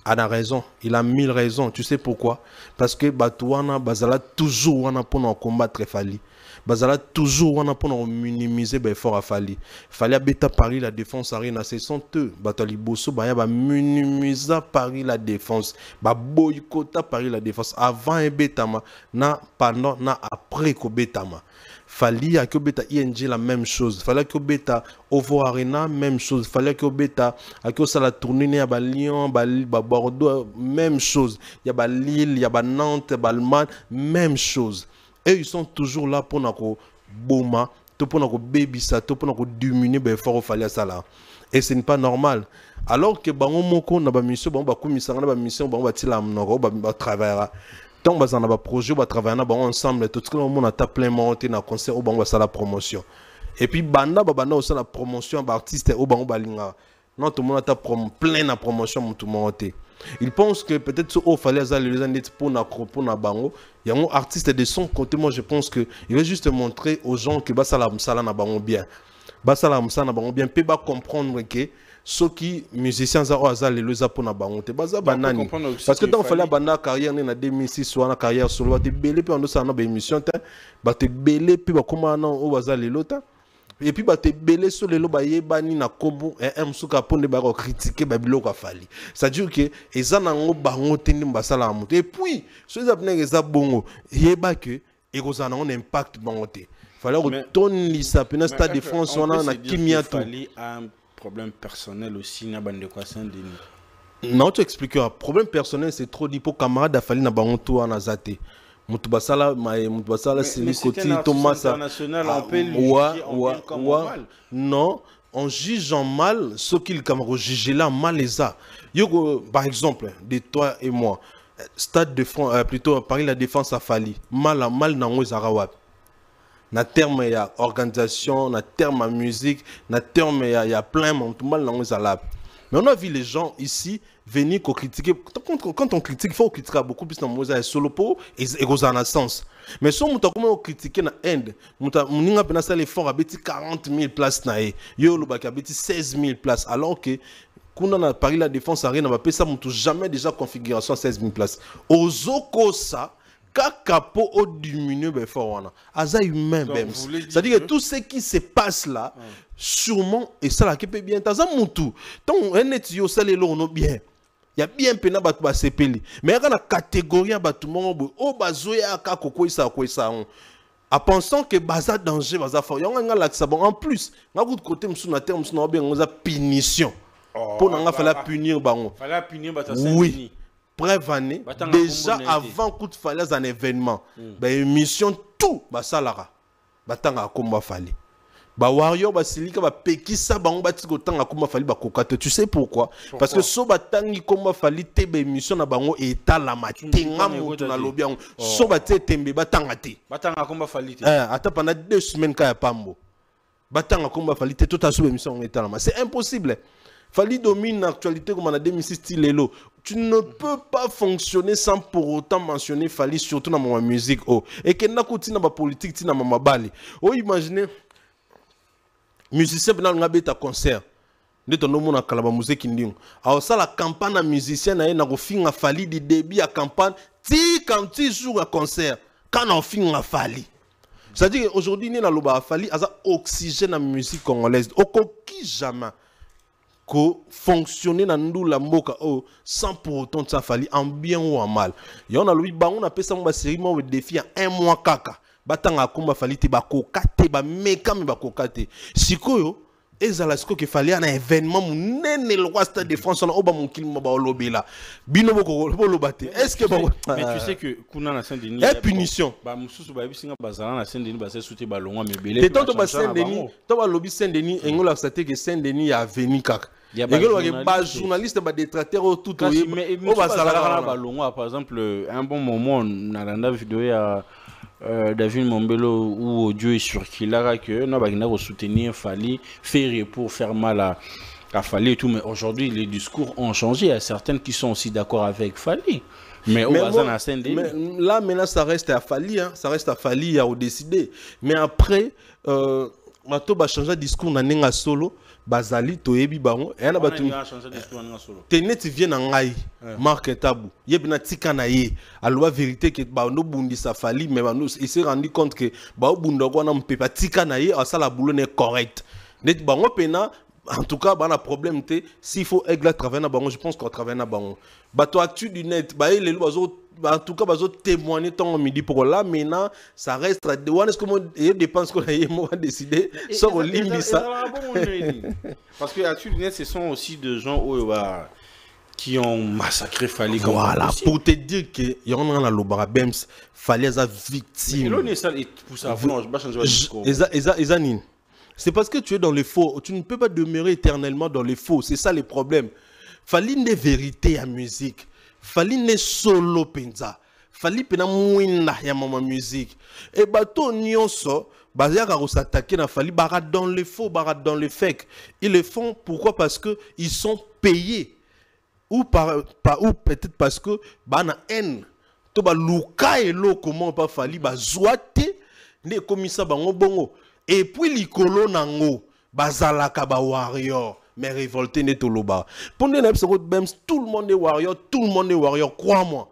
A raison, il a 1000 raisons, tu sais pourquoi? Parce que Batouana bazala toujours wana pour combattre Fali. Bazala toujours wana pour minimiser l'effort à Fali. Fali abeta Paris la défense arena c'est son eux. Batali bosso ba minimiser Paris la défense. Ba boycotta Paris la défense avant et betama na pendant na après ko betama. Fallait que beta ING la même chose. Fallait que beta Ovo Arena même chose. Fallait que beta que ça la tournée à Lyon, Bordeaux même chose. Il y a Lille, il y a Nantes, Balman même chose. Et ils sont toujours là pour nous boma, pour nous baby ça, pour nous diminuer ben fort fallait ça là. Et ce n'est pas normal. Alors que bango moko na ba mission, bango ba commissaire na ba mission, bango ba tila mnogo ba travailler. Tant que on a un projet, on va travailler ensemble. Tout le monde a plein monté dans le concert, on va faire la promotion. Et puis, banda aussi la promotion d'artistes, on va balinga. Non, tout le monde a plein de promotion, tout le monde. Il pense que peut-être qu'il fallait les années pour na bango. Il y a un artiste de son côté, moi je pense que il veut juste montrer aux gens que basala msala na bango bien. Basala msala na bango bien, peut pas comprendre que ceux qui musiciens ont les pour na bango te baza banani parce que dans fallait banda carrière na 2006 soit na carrière solo ba te belé pe on ça na ba émission ta ba te belé pe ba comment non o baza les lota et puis ba te belé sur les lo ba yebani na kombo un suka ponde ba critiquer ba biloko fali ça dire que eza na ngo bango te ndi mbasala amuto et puis ceux abneng eza bongo yeba que et ça na un impact bango te fallait retourner ça pe na stade de France on a na kimia tout
problème personnel aussi na bande quoi Saint-Denis.
Non, tu expliques un problème personnel c'est trop dit pour camarade afali na bango tout en azate. Mutubasala c'est le côté Thomas
international on peut lui juger comme mal.
Non, on juge en mal ce qu'il camarade juge là mal les a. Yo par exemple de toi et moi stade de France plutôt Paris la défense a fallu mal na ngo zarawap. Na terme ya organisation, na terme musique, na terme ya plein monde tout mal dans les alab. Mais on a vu les gens ici venir critiquer. Quand on critique, il faut critiquer beaucoup plus dans les solo po et en sens. Mais si on a critiqué na Inde, on a pensé l'effort à 40 000 places na e. Yo le bak a 16 000 places alors que quand on a Paris la défense arena, on a ça jamais déjà configuration 16 000 places. Ozoko ça Kakapo au diminué ben fort aza humain ben c'est-à-dire que tout ce qui se passe là sûrement et ça là qui peut bien taza mutu tant net yo salé lo no bien il y a bien pena batu ba sepeli mais il y a catégorie batu mongo o bazoya ka koko isa ko isa en pensant que baza danger baza fort yanga la bon en plus na coup de côté msu na terme msu na bien on a punition pour nga fallait punir bango
fallait punir bata
oui. Bref année, déjà avant coup de falaise un événement, émission tout, salara, batanga komba fali. Warrior basilika ba pekisa bango batiko tanga komba fali ba kokate. Tu sais pourquoi? Parce que so batangi komba fali te ba émission na bango eta la matinga mutu na lobby yango. So baté tembe batanga te.
Batanga komba fali te.
Ata pendant 2 semaines ka ya pambo. Batanga komba fali te tout à sous émission eta la. C'est impossible. Fali domine l'actualité comme on a 2006 style. Tu ne peux pas fonctionner sans pour autant mentionner Fali, surtout dans ma musique. Oh. Et que n'a pas ma politique, dans ma balle. Oh, imaginez, musicien dans un concert. Nous avons la musique. Alors, ça, la campagne musicien, a fin à Fali du début à campagne, quand tu joues à concert, quand on finit à Fali. C'est-à-dire qu'aujourd'hui, nous avons Fali, il y a oxygène dans la musique congolaise. Aucun jamais. Fonctionner dans la moka sans pour autant ça fallu en bien ou en mal. Et on a lui on a fait ça série défi à 1 mois kaka batanga komba fali te bakokate ba meka me bakokate sikoyo ezala siko ke fali na événement munene le roi Stade de France na oba mon kilimo ba olobela bino boko lobate est-ce que
mais tu sais que kuna na Saint-Denis
et punition
ba mususu ba bisinga bazala na Saint-Denis ba se souté ba longwa mebele
te tonto ba Saint-Denis to ba lobi Saint-Denis engola sate que Saint-Denis ya veni kaka ba journaliste ba détracteur tout
mais bazala ba longwa par exemple un bon moment na landa vidéo ya David Mombelo ou audio est circulé que nous avons soutenir Fali, faire pour faire mal à Fali et tout, mais aujourd'hui les discours ont changé. Il y a certaines qui sont aussi d'accord avec Fali. Mais
là maintenant ça reste à Fali, hein, ça reste à Fali à décider. Mais après, on va changer de discours dans solo. Bazali toyebi bango et na batu tenet vient na ngai Marc Tabu yebina tika na ye aloba vérité que ba no bundi sa Fali mais ba no il s'est rendu compte que ba bunda ko na mpepa tika na ye asala boulot n'est correct net bango pena en tout cas ba na problème te s'il faut aigle travailler na bango je pense qu'on travaille na bango bato actu du net ba les bazo en tout cas bazo témoigner tant midi pour là maintenant ça reste de one est-ce que moi dépense qu'on a moi décider sur limbi ça
parce que actu du net ce sont aussi des gens qui ont massacré Fali comme
voilà pour te dire que il y en a la lobara bems Fali as victime c'est parce que tu es dans le faux tu ne peux pas demeurer éternellement dans le faux c'est ça le problème Fali des vérités à musique Fali ne solo penza Fali pena mwina ya mama musique et bato nyonso bazaka ko s'attaquer na Fali bara dans le faux bara dans le fake ils le font pourquoi parce que ils sont payés ou ou peut-être parce que bana haine to ba luka elo comment pas Fali ba zoate ne komisa bango bongo et puis likolo nango bazalaka ba warrior mais révolté n'est tout le bas. Pour nous, tout le monde est warrior, crois-moi.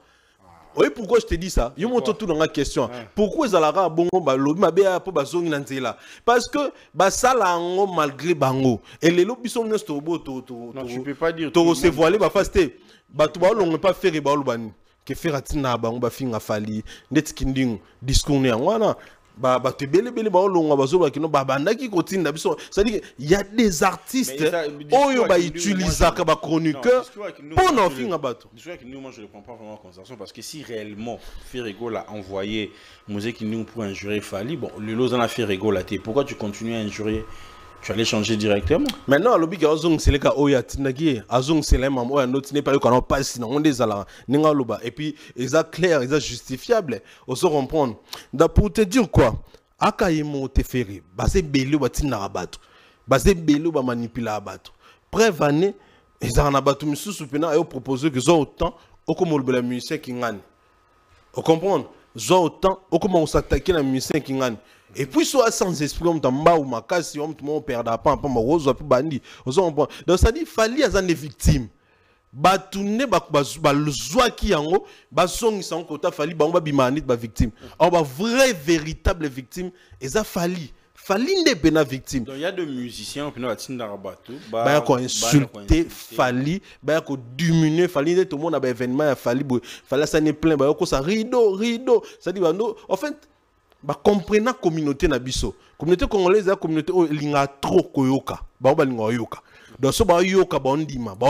Oui, pourquoi je te dis ça? Je montre tout dans la question. Pourquoi Zalara bongo ba lobi mabea po ba zongi nanzela? Parce que ba sala ngo malgré bango. Et les lobby sont nesto bo
non, tu peux pas dire
to se voiler ba fasté. Ba to ba longue pas faire ba lobani. Que faire atina bango ba finga Fali. Net kinding discours ne ngwana. Bah tu belle ba longa bazo kino banda ki continue biso ça dit il y a des artistes oyo ba utiliser ka ba chroniqueur pour n'en finir bato
je crois que nous moi je ne prends pas vraiment en considération parce que si réellement Ferrego l'a envoyé musique qui nous pour injurier Fali bon le los en a Ferrego là pourquoi tu continues à injurier tu allais changer directement
maintenant lobby ka ozong c'est le cas oya tinagi azong c'est les maman oya note n'est pas qu'on pas sinon on des ala ninga loba et puis ça clair ça justifiable on se comprendre da pour te dire quoi akayimo te ferry basé belu batina rabato basé belu ba manipuler abato preuve année ezana na bato misusu pena ayo proposer que zo autant okomolbela musicien kingani on comprendre zo autant okoma s'attaquer na musicien kingani. Et puis, soit sans esprit, on t'a ou ma casse, on te perd à pas, on rose, on bandi. Donc, ça dit, fallait à des victimes. Batoune, le joie qui en haut, basong, sans quota, fallait, on va bimanit, ba victime. On va vraie, véritable victime, et ça fallait. Fallait des béna victimes.
Donc, il y a des musiciens, puis nous, à Tindarabatou,
bah, qu'on insulter, fallait, bah, qu'on diminuer, fallait, tout le monde a un événement, fallait, ça n'est plein, bah, ça rideau. Ça dit, bah, non, en fait, ba comprenant communauté na biso communauté congolaise la communauté o linga trop koyoka ba ba linga yoka donc so ba yoka ba ndima ba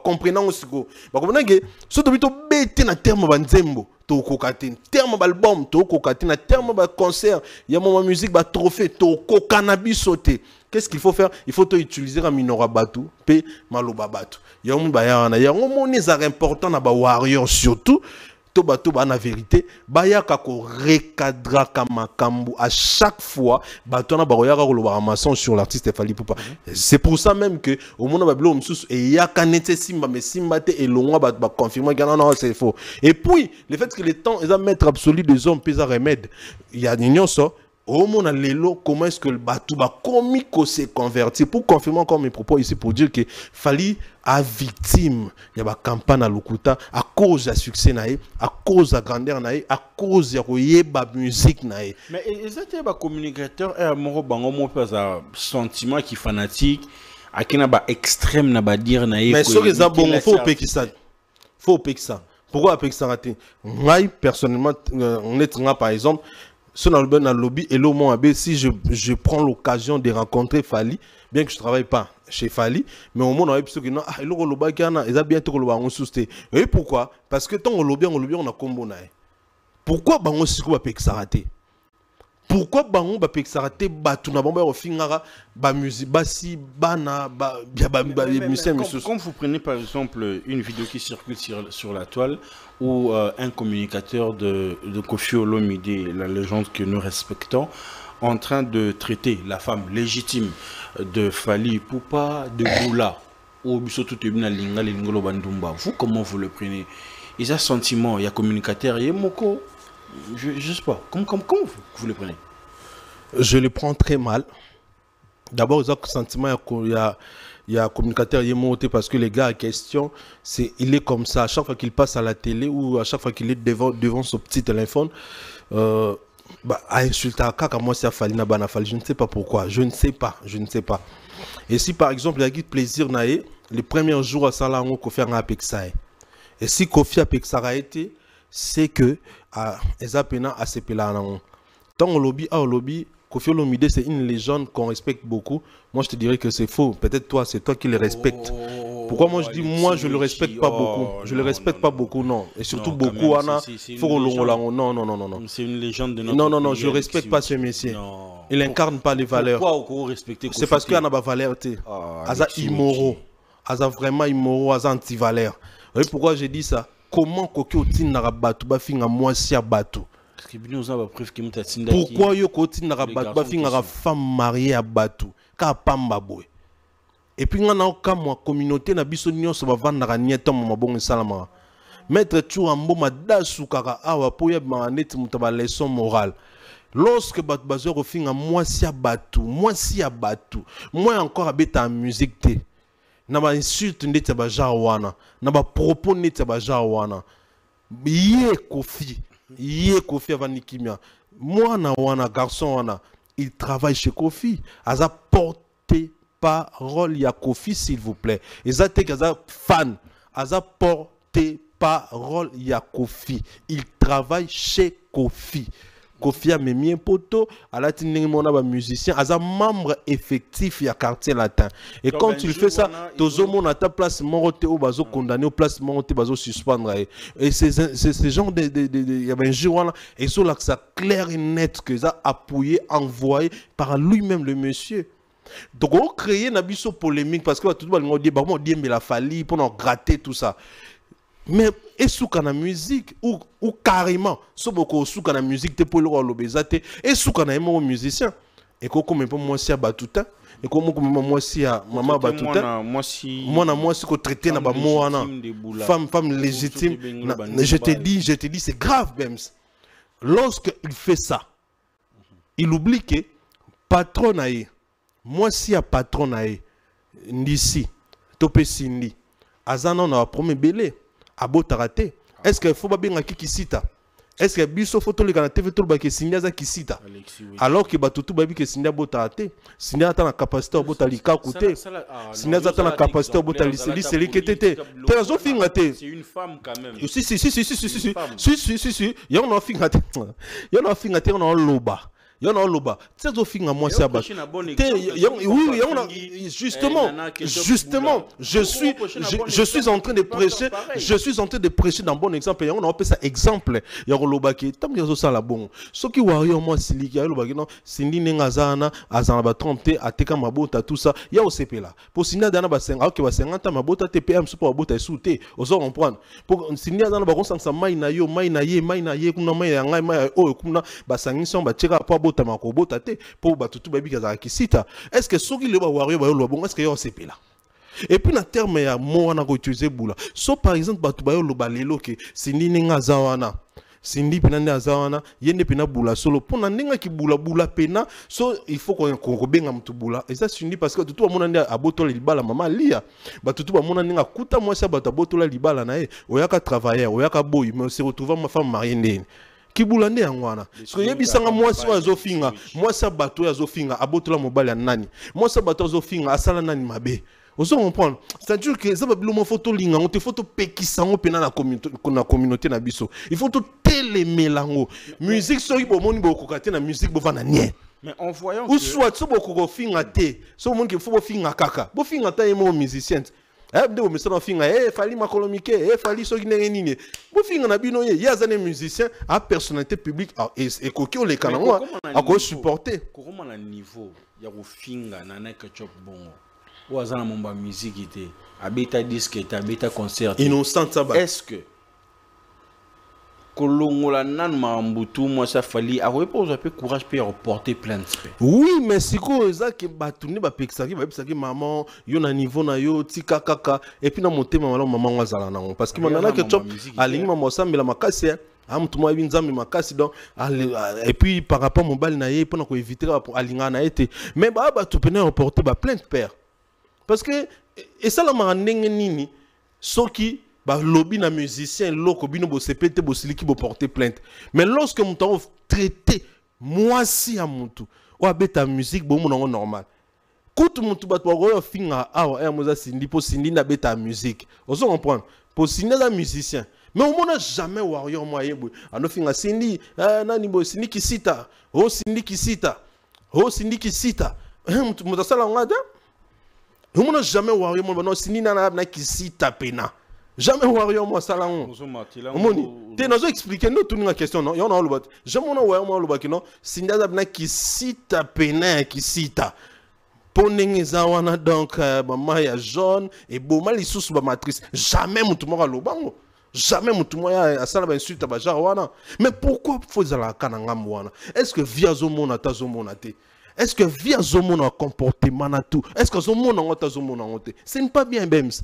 comprenant osiko ba comprenant que so to bito bete na terme ba nzembo to kokate terme ba album to kokate na terme ba concert ya mama musique ba trophée to kokana biso te qu'est-ce qu'il faut faire il faut to utiliser un minora batu pe maloba batu ya mu ba ya na ya ngomoni za important na ba warrior surtout bato ba na vérité baya kako recadra kamakambu à chaque fois bato na baroya ko loba maçon sur l'artiste Fally Ipupa c'est pour ça même que au monde bablo msusu et ya kanete simba mais simba te et longwa ba confirmer que non c'est faux et puis le fait que le temps est à mettre absolu des hommes pesa remède il y a union ça au monde lelo comment est-ce que le bateau va comico s'est converti pour confirmer encore mes propos ici pour dire que Fally a victime il y a ba campagne à Lokuta à cause de succès naé à cause de grandeur naé à cause de yeba musique naé
mais exactement ba communicateur et amoureux bango mo pesa sentiment qui fanatique à qui na ba extrême na ba dire naé
mais sur les abons faut payer ça pourquoi payer ça raté moi personnellement on est par exemple Si on a le lobby et le si je prends l'occasion de rencontrer Fali, bien que je ne travaille pas chez Fali, mais au moins on a que non, ah, il a bien tout le monde. Et pourquoi? Parce que tant on lobby, on a combo. Pourquoi on a raté? Pourquoi bango ba pexarate batu na bamba ofingara ba musique basi bana ba
quand vous prenez par exemple une vidéo qui circule sur la toile où un communicateur de Koffi Olomide, la légende que nous respectons, en train de traiter la femme légitime de Fally Ipupa de Boula ou Bisoto Tebina Linga Lingolo Bandumba, vous comment vous le prenez? Il y a un sentiment, il y a communicateur, il y a moko. Je sais pas. Comment vous le prenez?
Je le prends très mal. D'abord, il y a un sentiment, il y a un communicateur qui est monté parce que les gars en question, il est comme ça. À chaque fois qu'il passe à la télé ou à chaque fois qu'il est devant son petit téléphone, à insulter à Kaka, moi, c'est à Fally Nabana Fally. Je ne sais pas pourquoi. Je ne sais pas. Et si par exemple, il y a eu plaisir, les premiers jours à Salango, Kofi a Pexaï. Et si Kofi a Pexaï été, c'est que Ezapena a sepela nan. Tant au lobby, Koffi Olomide c'est une légende qu'on respecte beaucoup. Moi je te dirais que c'est faux. Peut-être toi, c'est toi qui le respectes. Pourquoi moi je dis moi je le respecte pas beaucoup. Je le respecte pas beaucoup, non. Et surtout beaucoup Anna. Non.
C'est une légende de notre
Non, je respecte pas ce monsieur. Il incarne pas les valeurs.
Pourquoi vous respectez Koffi?
C'est parce qu'il y a pas valeur. Aza immoraux. Aza vraiment immoraux, aza anti-valeur. Vous voyez pourquoi j'ai dit ça? Comment Koki Otine n'a pas finga moi si à bateau? Pourquoi yo Koti n'a pas finga femme mariée à bateau? Ka pamba boy. Et puis on a aucun moi communauté na biso nyonso ba vanda ka nieto mo bongo salama. Maître Chouambo madasu kaka awa po ya maneti mutaba leçon morale. Lorsque Batbazo finga moi si à bateau, moi encore habite en musique té. Na ba insulte ndete ba jawana, na ba propos ndete ba jawana. Yé Koffi avanikimia. Moi na wana garçon wana, il travaille chez Koffi. Aza porté parole ya Koffi s'il vous plaît. Ezate kaza fan, aza porté parole ya Koffi. Il travaille chez Koffi. Koffi a mis un poteau, à la tinengmona musicien, à un membre effectif du quartier latin. Et quand tu fais ça, tout monde à ta place moroté ou bazo condamné au place moroté bazo suspendre. Et c'est genre il y avait un jour là et sur là que ça clair et net que ça appuyé envoyé par lui-même le monsieur. Donc on crée une abysso polémique parce que tout le monde dit bah on dit mais la Fally pour nous gratter tout ça. Mais est-ce qu'on a la musique ou carrément so beaucoup sous qu'on a musique te pour le lobezate et sous qu'on a un musicien et qu'on même pas moi si à batuta et qu'on moi si à maman batuta moi si qu'on traiter na ba moi femme légitime je te dis c'est grave même lorsque il fait ça il oublie que patron naé moi si à patron naé ndisi topé sindi azana na premier belé abo tarate. Est-ce qu'il faut bien qui cita? Est-ce que biso photo les gars TV tout le bac signé za qui cita? Alors que batutu babi que signé abo tarate, signé ata na capacité abo talika côté. Signé ata na capacité abo taliseli c'est lui qui était. Tezo fingate.
C'est une femme quand même.
Si. Ya on a fingate. Ya on a fingate on a loba. Il y en a loba. C'est au fin à moi c'est abat. Oui, justement, je suis en train de prêcher, d'un bon exemple et on a appelé ça exemple. Il y a loba qui tam yazo ça la bon. Ce qui warrior moi sili qui a loba non, sindi ngazana azana ba trompé ateka mabota tout ça. Il y a au CP là. Pour sindi dana ba 50 OK ba 50 mabota TPM super mabota souté. Ozo comprendre. Pour sindi dana ba konsa sa mai na ye kuna mai ya ngai mai o kuna ba sangison ba tira est-ce que ceux qui le voient est-ce qu'il y a un CP là? Et puis, dans le terme, il y a moi on a utilisé boula. So par exemple, batubayo lo balelo ke sindi ninga zawana. Sindi pinande azawana, yende pina boula solo. Pour n'enga ki boula pena, so il faut qu'on rebenga mtu boula. Et ça sindi parce que tout le monde a botola libala maman lia. Tout le monde n'enga kuta moi ça bata botola libala na e. Oyaka travailleur, oyaka boy, mais on se retrouve ma femme mariée ndene. Kibulande yangwana so yebisanga mwasi wa zofinga mwasi abato ya zofinga abotola mobali ya nani mwasi abato zofinga asala nani mabe ozo comprendre c'est-à-dire que ça va bilo mo photo linga on te photo pekisango pena na communauté na biso il faut to les mélango musique soki bomoni bokokate na musique bovana nie.
Mais en voyant
ou soit so bokoko finga te so monde ki faut finga kaka bo finga ta yemo musicien de bo misana finga fali makolomike fali soki nenge nini bo finga na bino ye yazane musicien a personnalité publique et koki o le kanangwa a ko supporter
comment na niveau ya ko finga na na ketchup bongo ou azana momba musique ité abeta disque ité abeta concert
innocent ça ba
est-ce que kolongola nan mambutu moi ça fallait avoir pas peu courage pour reporter plainte.
Oui mais siko eza ke batuni ba pexaki ba pexaki maman yo na niveau na yo tika kaka et puis na motema mala maman wazala nango parce que manana ke chop alingi maman sambela makasi amutu mo binzambi makasi donc et puis par rapport mon bal na ye pour na ko éviter alinga na été mais ba tu peux reporter ba plainte père parce que et ça la mandenge nini soki ba lobby na musicien loko bino bo sepete bo siliki bo porter plainte mais lorsque mon temps traité moi si à mon tout ou abeta musique bo mon normal kout mon tout ba to finga ah moza sindi po sindi na beta musique on comprendre pour sindi la musicien mais on n'a jamais warrior moyen bo ano finga sindi nani bo sindi kisita oh sindi kisita oh sindi kisita mo sala ngada on n'a jamais warrior mo no sindi na kisita pena. Jamais warrior moi salango. Omoni, te nazo expliquer no tout une question non, yon na lo bat. Jamais on warrior moi lo bat non, sinda na ki sita pena ki sita. Ponenge za wana donc mama ya jaune et boma lisusu ba matrice. Jamais mutu mo lo bango. Jamais mutu mo ya asala ba insulte ba jar wana. Mais pourquoi faut zala kana ngam wana? Est-ce que via zomona ta zomona te? Est-ce que via zomona comportement na tout? Est-ce que zomona ngota zomona ngote? Ce n'est pas bien bems.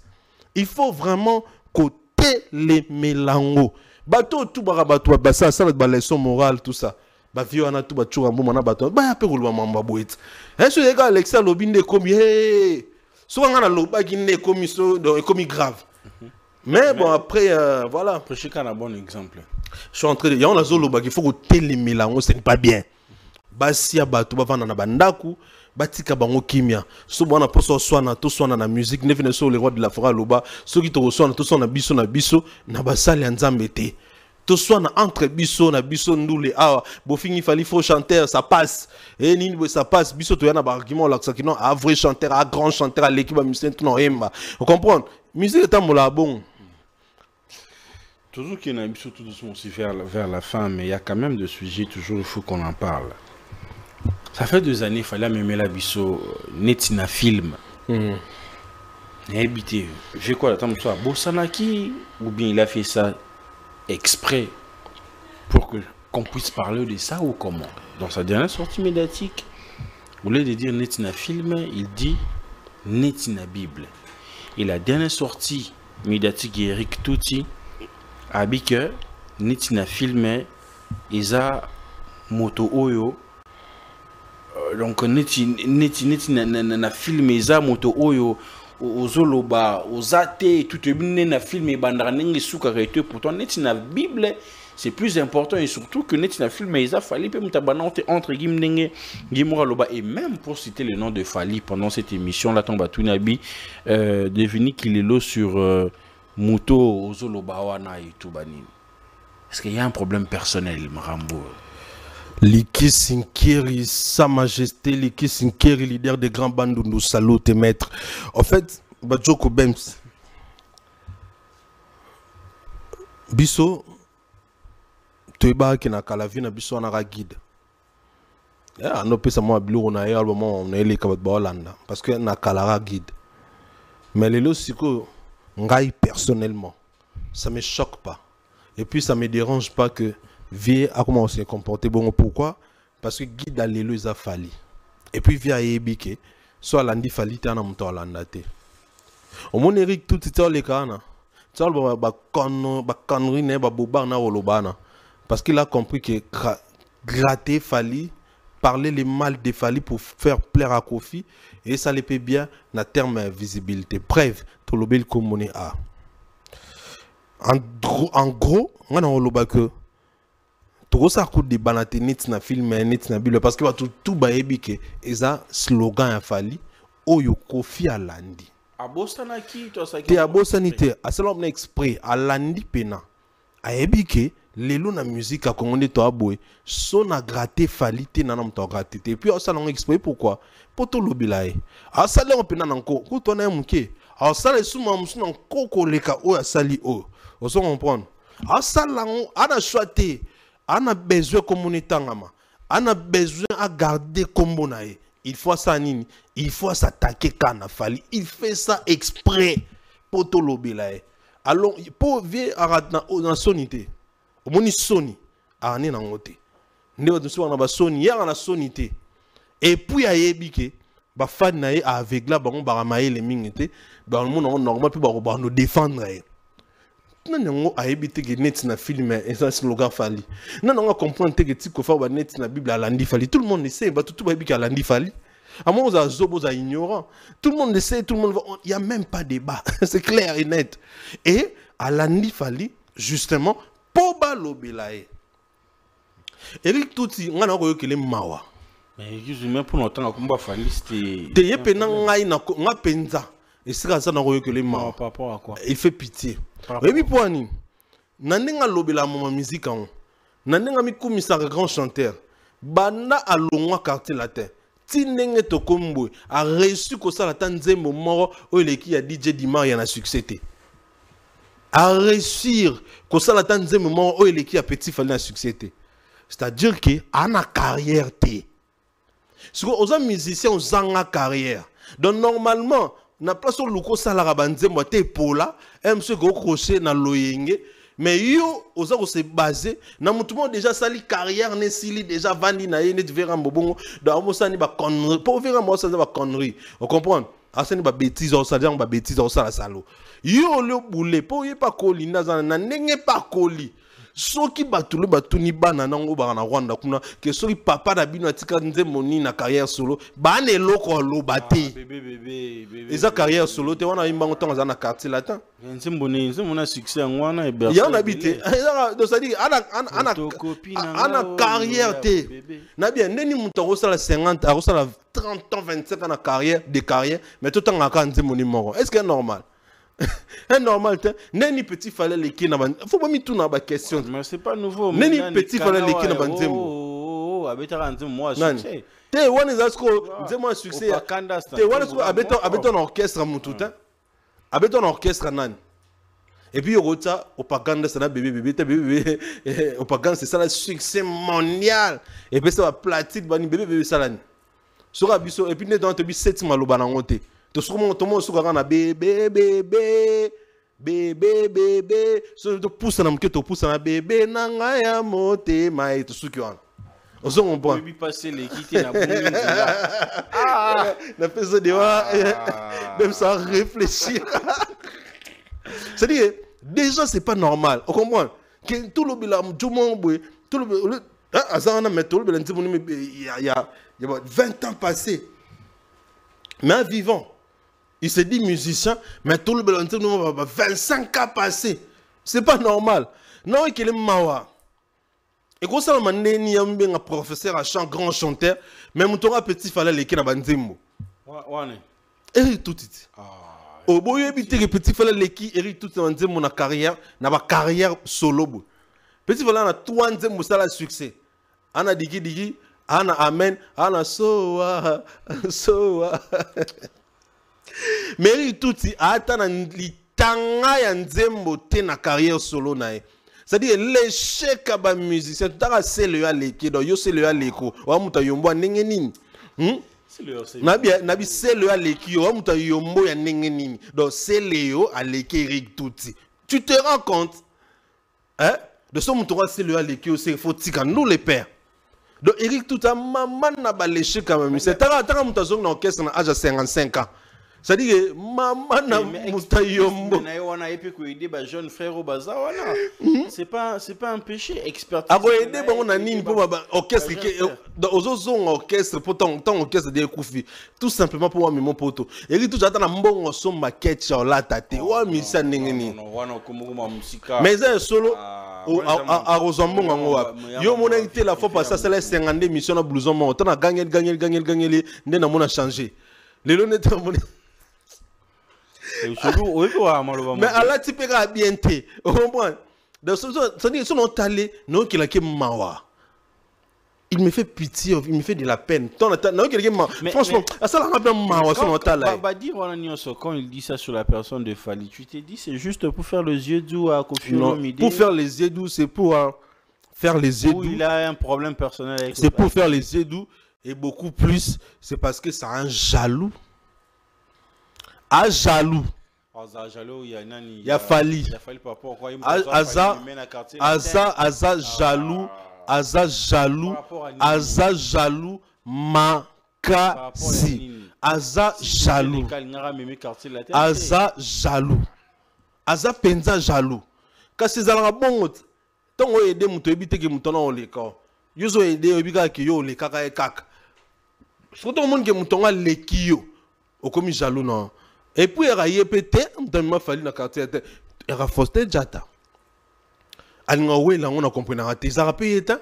Il faut vraiment côté les mélango. Bateau tout barabato basa ça la leçon morale tout ça. Ba vieux ana tout ba chura mboma na bateau. Ba ya pe ko lwa mamba boet. Est-ce que les gars Alexa lobinde comme so ngana loba ki ne comme so comme grave. Mais bon après voilà.
Prêcher un bon exemple.
Je suis en train de ya on a zo loba qu'il faut côté les mélango ce n'est pas bien. Basia bato ba vana na bandaku. Batika bango kimia so bona poso swana to swana na musique ne venez sur les rois de la forêt loba so ki to swana to swana biso na basali nzambe te to swana entre biso na biso ndule awa bo fini fali faux chanteur ça passe et nini ça passe biso to yana ba argument la ça qui non a vrai chanteur a grand chanteur à l'équipe musicien tout non emba vous comprenez musique est mola bon
toujours qu'il y a biso tout doucement aussi vers la fin mais il y a quand même des sujets toujours il faut qu'on en parle. Ça fait 2 années, il fallait même la biso netina film. Habité. J'ai quoi attends ça Bossanaki ou bien il a fait ça exprès pour qu'on puisse parler de ça ou comment? Dans sa dernière sortie médiatique, au lieu de dire netina film, il dit netina Bible. Et la dernière sortie médiatique Eric Touti a dit que netina film isa moto oyo donc neti na filme za moto oyo ozoloba ozate tout ebine na filme bandara nenge suka rete pourtant neti na Bible c'est plus important et surtout que neti na filme za Fally pe mutabana entre guillemets nenge ngimora loba et même pour citer le nom de Fally pendant cette émission là tomba tunabi devenu qu'il est là sur moto ozoloba wana et tout banini. Est-ce qu'il y a un problème personnel Marambo?
Liki Sinkeri, Sa Majesté, Liki Sinkeri, leader des grands bandes de nous salute et maître. En fait, Badjoko Bems, Bisso, Toeba qui n'a qu'à la vie, na Bisso en a guide. On a pu savoir que on a eu un moment on a eu les cabanes Hollande parce que n'a qu'à la guide. Mais les lots, c'est que ngai personnellement, ça me choque pas. Et puis ça me dérange pas que vie a comment on s'est comporté. Bon, pourquoi? Parce que guide à l'élu a fallu. Et puis via Ebike, soit lundi fallu, t'es en montant à l'andate. Au mon Eric, tout est les cannes. Tu vois, connerie, ne boba na olobana. Parce qu'il a compris que gratter fallu, parler les mal des fallu pour faire plaire à Kofi. Et ça les paie bien, na terme visibilité. Bref, tout le bel comme on est à. En gros, on a oloba que tout ça coûte des banates net na film net na Bible parce que tout baebi que eza slogan a fali oyo Kofi alandi
Abosana qui toi ça
te abosani te asalom na exprès alandi pena aebi que lelo na musique à Congo to aboye son a gratté falité na to gratté et puis ça l'on expliqué pourquoi poto lobilae a ça l'on pena nanko ko to na muke a ça les suma musuna nkoko leka o ya sali o oso comprendre a ça l'on a choisi a besoin communauté ngama a besoin à garder combo nae il faut ça nini il faut s'attaquer kana fali il fait ça exprès poto lobilae alors pour vie aratna na sonité omoni soni ane na ngote nde bato na ba soni ya na sonité et puis ayebi ke ba fan na ye avegla bango ba maele mingete ba mo normal puis ba no défendre ye nan ngo ayebi te ke net na film et ça slogan fali nan ngo comprendre te ke tiko fa ba net na bible alandi fali tout le monde le sait ba tout ba yebi ke alandi fali à moi aux zobo aux ignorants tout le monde le sait tout le monde il y a même pas débat c'est clair et net et alandi fali justement Poba lobilae. Eric Touti, on a eu que les mawa.
Mais justement pour longtemps, on va faire liste.
Te ye pena ngai na penza. Et c'est ça na eu que les mawa.
Par rapport à quoi?
Il fait pitié. Et puis pour ani, nandenga lobila mama musique on. Nandenga mi komisa grand chanteur. Bana alongwa quartier latin. Tinenge to kombo a reçu ko sala tanzembo moro o eleki ya DJ Dimar ya na succès te. À réussir que ça la tanzé moment où il est qui a petit fallu un succès, c'est-à-dire que en a carrière té si aux musiciens aux en carrière donc normalement na place au luko salara banze moté pour là monsieur go crochet na loyenge mais yo aux a se basé na mutumo déjà sali carrière ne sili déjà vandi na ye net vera mbobongo donc mo sani ba connerie pour vera mo ça ba connerie on comprend asani ba bêtise au ça ba bêtise au ça la salo yo le boule po ye pa koli na ndenge pa koli soki batulu batuni bana nango ba na Rwanda kuna ke soki papa na bino atika nzemoni na carrière solo ba ne loko lo baté bébé eza carrière solo te wana imbango tonga na quartier latin
nzemboni na succès ngwana e
ya na bité donc ça dit ana carrière te na bien neni muto ko sala 50 a ko sala 30 ans 25 ans na carrière de carrière mais tout temps ka nzemoni moro est-ce que c'est normal? C'est normal, neni petit fallait les qui n'a pas. Faut pas m'y tourner à la question.
Mais c'est pas nouveau.
Neni petit fallait les qui n'a pas de
oh, avec un moi succès.
Te one is asko, dis-moi succès. Te one is abeton orchestre moututa. Abeton orchestre nan. Et puis au ça, au Paganda ça na bébé, au Paganda c'est ça le succès mondial. Et puis ça va platine bani bébé ça là. Sur abiso et puis ne dans te bi 7 maloba na ngote. To somo to mo suka na bébé so to pousse na mke to pousse na bébé na nga ya moté mai to suki wan ozo on point
bi passer les quitter na boumi
na peso de wa même sans réfléchir c'est dire déjà c'est pas normal on comprend que tout le bila djumon boy tout le azana metto le blanzi il y a 20 ans passés mais vivant. Il se dit musicien, mais tout le monde 25 ans passés. C'est pas normal. Non, il est mawa. Et quand ça m'a dit un professeur à chant, grand chanteur, mais mon tour petit fallait les qui n'a pas d'immo. Eric tout it. Au bout de petit fallait les qui Eric tout it mon carrière, n'a pas carrière solo. Petit fallait na tout un ça la succès. Ana digi, ana amen, ana soa. Mais tout si attend litanga ya nzembo te na carrière solo na e. C'est-à-dire l'échec à musicien tout à c'est le aleki donc yo c'est le aleko wa muta yombo ndenge nini nabi c'est le aleki wa muta yombo ya ndenge nini donc c'est Léo aleki Eric Touti tu te rends compte hein de ce muta c'est le aleki aussi faut tika nous les pères donc Eric Touti maman na ba l'échec à musicien tara muta zong na orchestre na âge de 55 ans. C'est-à-dire, maman na mutayombo.
Jeune frère au bazar, c'est pas un péché. Expertise.
Ah, aider bon na nini pour orchestre aux autres orchestre pour ton orchestre de koufi. Tout simplement pour moi mon poteau. Et lui tout j'attends na mbongo son maquette sur la tête. Wa misa ningeni. Mais c'est solo à Rosamond en yo mon invité la fois passée c'est la 52 mission na blouson mon. On a gagné ndé na mona changer. Les lunettes mon mais Allah tu peux bien te au moins Il me fait pitié, il me fait de la peine. Franchement,
quand il dit ça sur la personne de Fali, tu t'es dit c'est juste pour faire les yeux doux à Kofi Olomide.
Pour faire les yeux doux, c'est pour faire les yeux doux.
Il a un problème personnel avec
c'est pour faire les yeux doux et beaucoup plus, c'est parce que c'est un jaloux. Un jaloux. Il y a Fali. Aza jaloux. Aza jaloux, Aza jaloux, makasi. Aza jaloux. Aza jaloux. Aza penza jaloux. Kasi zalanga bongo. Tongo ede muto ebite ke muto na oleka. Yozo ede obika ke yo oleka ka ekaka. Surtout monde ke muto nga leki yo. Okomi jaloux non. Et puis era yepete, muto ma Fali na quartier era Faustin Diatta. Alinga wela on a compris na raté ça rappelle état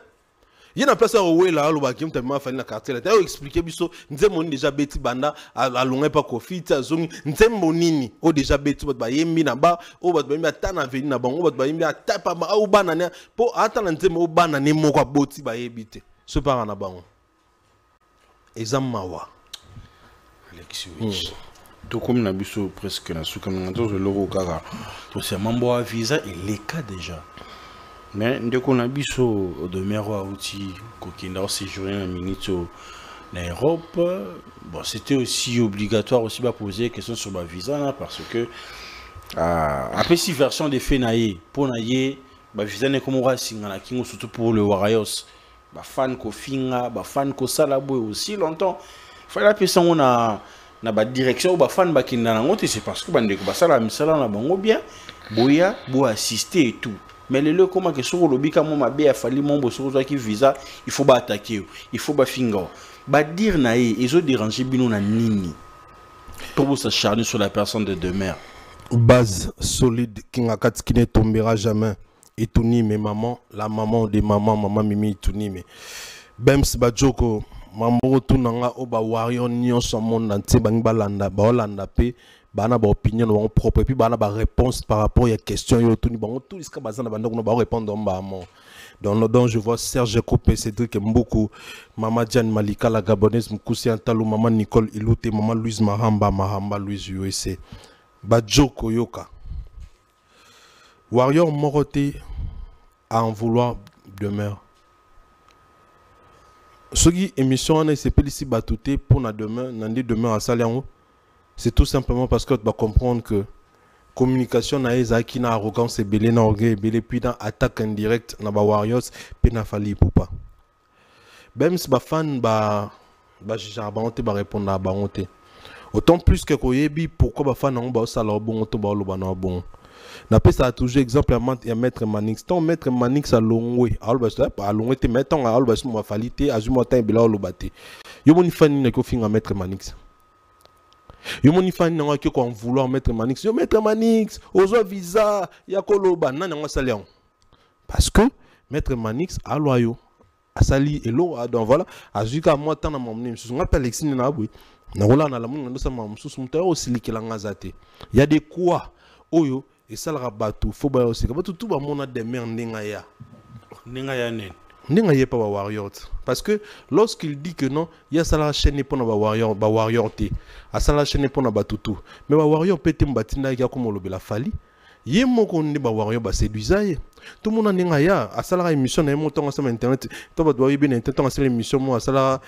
il y a place wela alo ba kim tellement Fali na quartier là t'as expliqué biso nzemoni déjà beti banda alonga pas kofi tazongi nzemonini o déjà beti ba yembi na ba o ba yembi atana veni na bango ba yembi atapa ba o bana ne po atana nzemo o bana ne moko boti ba yebite so para na bango ezamawa
Alexis tout comme na biso presque na sous comme dans le logo kaka to c'est mambo à visa et les cas déjà. Mais dès qu'on a vu au demeure à outils qu'on a séjourné un minute en Europe, bon, c'était aussi obligatoire aussi de poser des questions sur ma visa là, parce que après si version des faits naïe pour naïe, ma visa n'est comme on surtout pour le Warriors, bah fan ko finga, bah fan ko salabo aussi longtemps. Fallait appeler ça on a ba direction ba fan ba kinda na ngote c'est parce que bande ko ba sala misala na bango bien, boya bo assister et tout. Mais le comment que sur le bika mon mabe a fallu mon bosso qui visa il faut pas attaquer il faut pas finger ba dire naé ils ont dérangé bino na nini pour s'acharner sur la personne de demeure
base solide qui ne tombera jamais et tout ni mais maman la maman des mamans maman mimi tout ni mais Bems Bajoko mambo tout nanga o ba warrior nyon son monde entier bang balanda ba holanda pe bana ba opinion propre et puis bana ba réponse par rapport à question yo tout ni bango tout iska bazana banda ko ba répondre ba mo donc je vois Serge Coupé Cédric Mboukou Maman Diane Malika la gabonaise Mkousi Antalou maman Nicole Iloute maman Louise Mahamba Louise USA Bajoko Yoka warrior moroté à en vouloir demeure ce qui émission on est ici batouté pour na demain nandi demain à Saliango. C'est tout simplement parce que tu vas comprendre que communication na ezaki na arrogance et belé na orgueil belé puis dans attaque indirecte na ba warriors pe na Fali Ipupa. Même si ba fan ba jarbante ba répondre na ba honte. Autant plus que koyebi pourquoi ba fan na ba sala bon to ba lo ba na bon. Na pe ça a toujours exemple à maître Manix. Ton maître Manix a longwe. Alba ça pas longwe te mettons à alba mo Falite azuma tan bela lo baté. Yo moni fan na ko finga maître Manix. Yo moni fan na ko ko vouloir maître Manix. Yo maître Manix, ozo visa ya koloba na nga salian. Parce que maître Manix a loyo. A sali elo donc voilà, azuka moi tan na momni. Je m'appelle Alexis na abui. Na rola na la mun ndo sa mamsusu mutayo osilikela ngazate. Il y a des quoi oyo et ça le rabatou faut ba aussi comme tout ba mona de mer ndinga ya nen ndinga ya pas ba warrior parce que lorsqu'il dit que non il y a ça la chaîne pour na ba warrior té a ça la chaîne pour na ba tutu mais ba warrior pété mbatinda ya comme le la Fali yé moko ndi ba warrior ba séduisaye tout monde ndinga ya a ça la émission na montant sur internet to ba doit bien internet sur l'émission moi ça la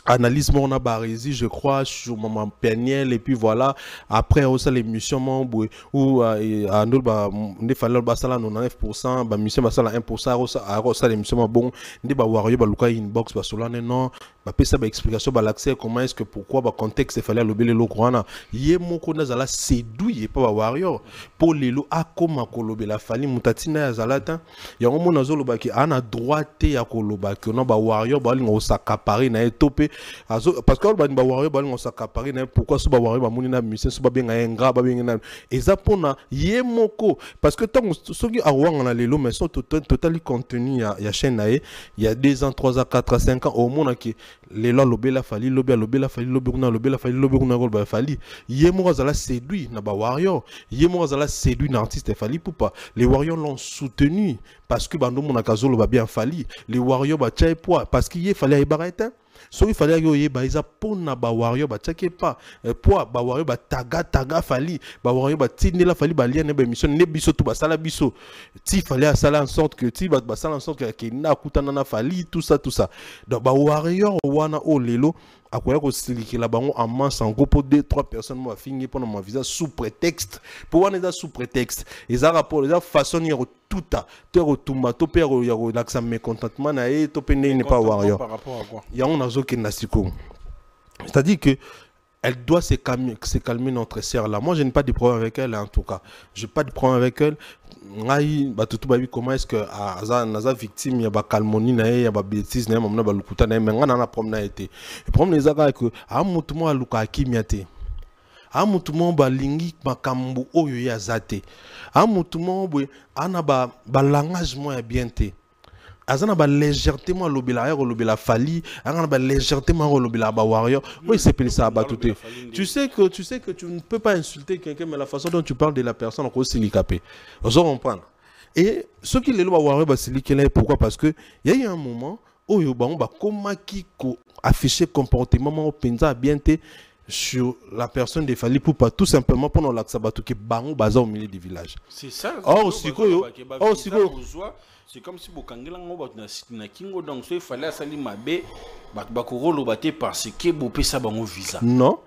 analyse mon abarési je crois sur maman Peniel et puis voilà après aussi l'émission mon ou à nous bah ne fallait pas ça là 99% bah mission bah ça là 1% à ça l'émission bon ne bah warrior bah luka inbox bah cela non bah pesa bah explication bah l'accès comment est-ce que pourquoi bah contexte il fallait le bel lo corona yé mon kona zala séduit pas bah warrior pour les lo a comme kolobe la Fali mutatina ya zalata ya ngo mona zolo bah qui ana droite ya koloba que non bah warrior bah lingo s'accaparer na topé parce que ba warrior ba lingo s'accaparer na pourquoi so ba warrior ba munina mission so ba benga enga ba benga ezapona ye moko parce que tant soki awanga na lelo mais sont totalement contenu ya chaîne na il y a 2 ans 3 ans 4 ans 5 ans au monde qui les lois lobela fali lobela fali lobela fali yemo azala séduit na ba warrior yemo azala séduit na artiste fali poupa les warriors l'ont soutenu parce que bando mon akazolo ba bien fali les warriors ba tchai poids parce qu'il fallait ibarata so il fallait que ba isa pona ba warrior ba tchake pas poids ba warrior ba taga fali ba warrior ba tinela fali ba lien ba mission ne biso tout ba sala biso ti fallait à sala en sorte que ti ba sala en sorte que na kutana na fali tout ça donc ba warrior wana o lelo akoya ko silikela bango en masse en groupe 2-3 personnes moi fini pendant mon visa sous prétexte pour wana sous prétexte et rapport les façon ni tout à terre tomato père ya l'accent mécontentement na et to pene n'est pas warrior
par rapport à quoi
il y a on a zoké nasiko c'est-à-dire que elle doit se calmer notre sœur là. Moi, je n'ai pas de problème avec elle, en tout cas. Je n'ai pas de problème avec elle. Comment est-ce que Aza victime, il y a calmonie, il y a bêtise, il y a lukuta, mais on a problème été. Le problème c'est que à mutumo aluka kimiate. À mutumo balingi makambu oyo ya zate. À mutumo ana ba langage mo ya bien te. Azana ba légèreté moi lobela fali azana ba légèreté moi lobela ba warrior moi c'est plus ça batouté tu sais que tu ne peux pas insulter quelqu'un mais la façon dont tu parles de la personne encore silicapé on comprend et ce qui les ba warrior ba silikela pourquoi parce que il y a eu un moment où yo ba on ba komaki ko afficher comportement mo penza bien té sur la personne des Fali pour pas tout simplement pendant l'axabatu qui bango baza au milieu du village
c'est ça c'est comme si bokangela ngo na kingo donc il fallait sali mabe bakoro lobaté parce que bopesa bango visa
non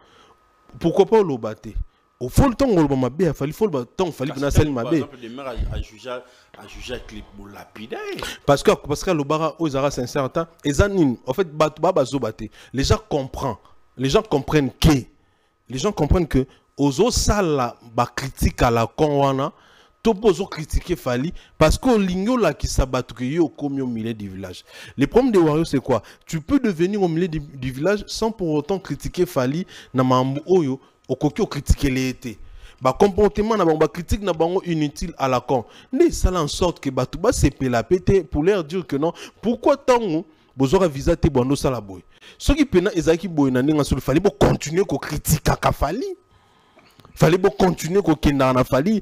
pourquoi pas lobaté au fond le temps on mabe a fallu faut le temps fallait que na sali mabe par
exemple des mères à juger clip lapida
parce que le bara aux ara sincère temps ezanine en fait baba zobaté les gens comprennent que aux autres salles ba critique à la conwana Topozo critiquer Fali parce que l'igno là qui s'abattu au comme au milieu du village. Le problème des warriors c'est quoi? Tu peux devenir au milieu du village sans pour autant critiquer Fali na mambu oyo au kokyo critiquer l'été. Ba comportement na ba critique na bango inutile à la con. Ne ça en sorte que batu ba c'est la pété pour leur dire que non. Pourquoi tant bozora visa te bondo sala boy. Ce qui pena ezaki boy na ninga sur Fali bo continuer ko critiquer ka Fali. Fallait continuer qu'on a fallu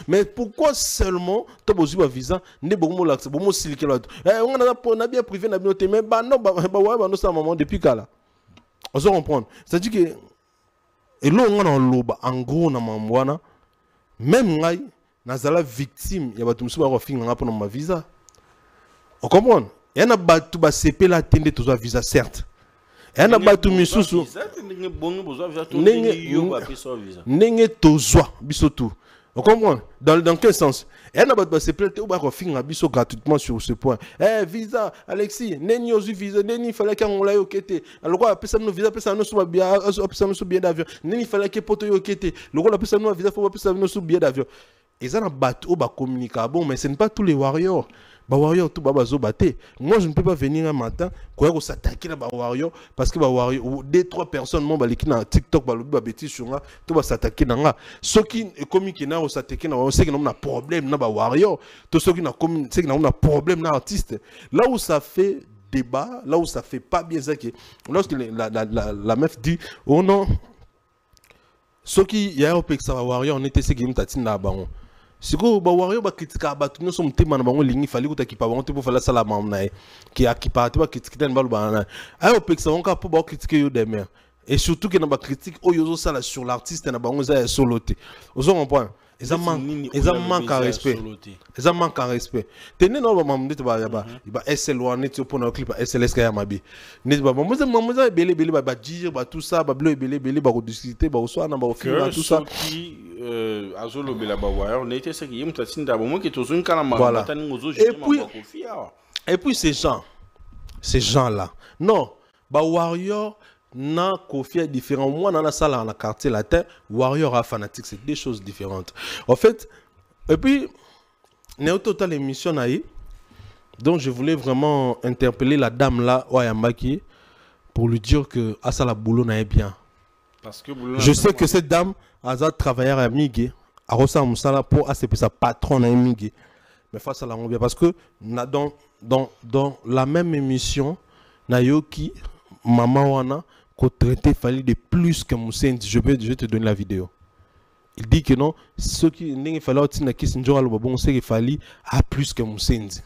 mais pourquoi seulement tu as visa ne bon là c'est bon silike là on a bien privé na bien mais bah non bah non ça maman depuis là on se comprendre c'est-à-dire que et là on a loba en gros na mamwana même ngai nazala victime ya batu musuba ko finga pour ma visa on comprend et na batu ba CP la tende to visa certes et na batu misusu nenge tozwa biso tout on comprend dans quel sens et na batu se plaît ou ba ko finga biso gratuitement sur ce point visa Alexis neni ozu visa neni fallait qu'on la yokete alors quoi pesa no visa pesa no so bien pesa no so bien d'avion neni fallait que poto yokete le quoi la pesa no visa faut pesa no so bien d'avion et ça na batu o ba communiquer bon mais ce n'est pas tous les warriors. Ba warrior tout baba zo baté. Moi je ne peux pas venir un matin quoi s'attaquer à ba warrior parce que ba warrior deux trois personnes mon baliki na TikTok ba lobi ba bêtise sur nga tout va s'attaquer na nga. Ceux qui comique na o s'attaquer na on sait que na problème na ba warrior. Tout ceux qui na commune c'est que na problème na artiste. Là où ça fait débat, là où ça fait pas bien ça que lorsque la meuf dit oh non ceux qui y a au pek ça ba warrior on était ce qui m'tatine na bango. Si vous avez des critiques à battre, nous sommes témoins de l'ingé, il fallait que tu aies pour faire la salle à mamnaï, qui a qui partait pas critiquer dans le banana. Alors, peut-être que ça va critiquer des mères. Et surtout que dans la critique, oh yozo ça sur l'artiste, na bango za soloté. Vous comprenez? Ils manquent à respect. Ils manquent à respect. Tenez non maman dit ba yaba, ba SL one net pour un clip SLS kaya mabi. Net ba maman za belé ba dire ba tout ça, ba bleu belé ba discuter ba so na ba film tout ça.
Azolo bela ba wa, on était ce qui yim tatinda ba mo ki tozun kana ma batani ngozo je
et puis ces gens là. Non, ba warrior na Kofi est différent. Moi, dans la salle, dans la quartier latin, Warrior à fanatique, c'est deux choses différentes. En fait, et puis, Néo Total émission naïe, donc je voulais vraiment interpeller la dame là, Wayambaki, pour lui dire que Asala Boulot n'est bien. Parce que je sais que cette dame a travaillé à Miguel, à Rosa Moussala pour ACP sa patronne à Miguel. Mais face à la bien parce que dans la même émission, Nayoki, maman wana, qu'on traitait fallait de plus que Moussendi. Je vais te donner la vidéo. Il dit que non, ceux qui n'ont pas qu'il fallait à plus que Moussendi.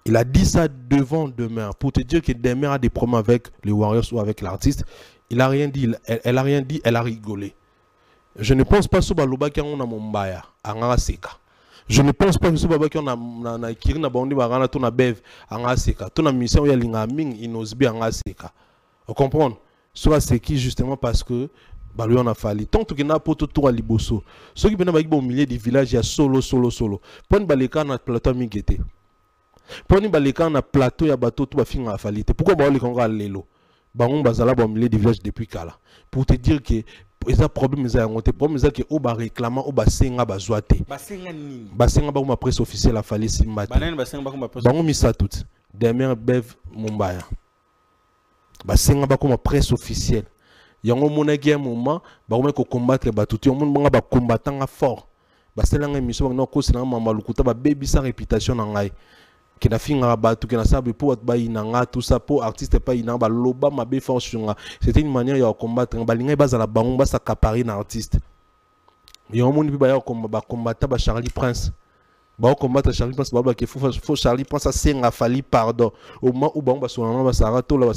Il a dit ça devant Demer pour te dire que Demer a des problèmes avec les Warriors ou avec l'artiste. Il a rien dit, elle a rien dit, elle a rigolé. Je ne pense pas que Baloba qui a Mombaya, à Seka. Je ne pense pas que ce Baba qui a Kirina Bandi Barana ton Bev à Seka. Ton mission il y a Lingaming Inosbi à Seka. Vous comprenez? Soit c'est qui justement parce que Balou on a fallu. Tant que n'a pas tout à Liboso. Ceux qui viennent au milieu du village, il y a solo. Pon Baleka na plateau mingete. Pon Baleka na plateau ya bateau tout va finir à falite. Pourquoi Balou Konga lelo? Bangon bazala au milieu du village depuis Kala. Pour te dire que les problèmes ils ont été problèmes que oba réclamant oba senga bazwate. Basenga ba ma presse officielle a fallu simbat. Bangon misa tout. Demain bev Mumbaya. Basenga ba ma presse officielle. Yango monaki un moment ba ko combattre batuti on monga ba combattant fort. Baselanga mission na ko sina mama lukuta ba baby sa réputation na ngai. Qui n'a fini à battre, qui n'a sablé pour tout ça pour artiste pas ina ba loba ma be force sur. C'était une manière de combattre. Balinga base à la bangon bas s'accaparer un artiste. Il y a un monde qui va combattre ba Charlie Prince. Ba combattre Charlie Prince ba que faut Charlie Prince ça a fallu pardon. Au moment où ba son ba sarato la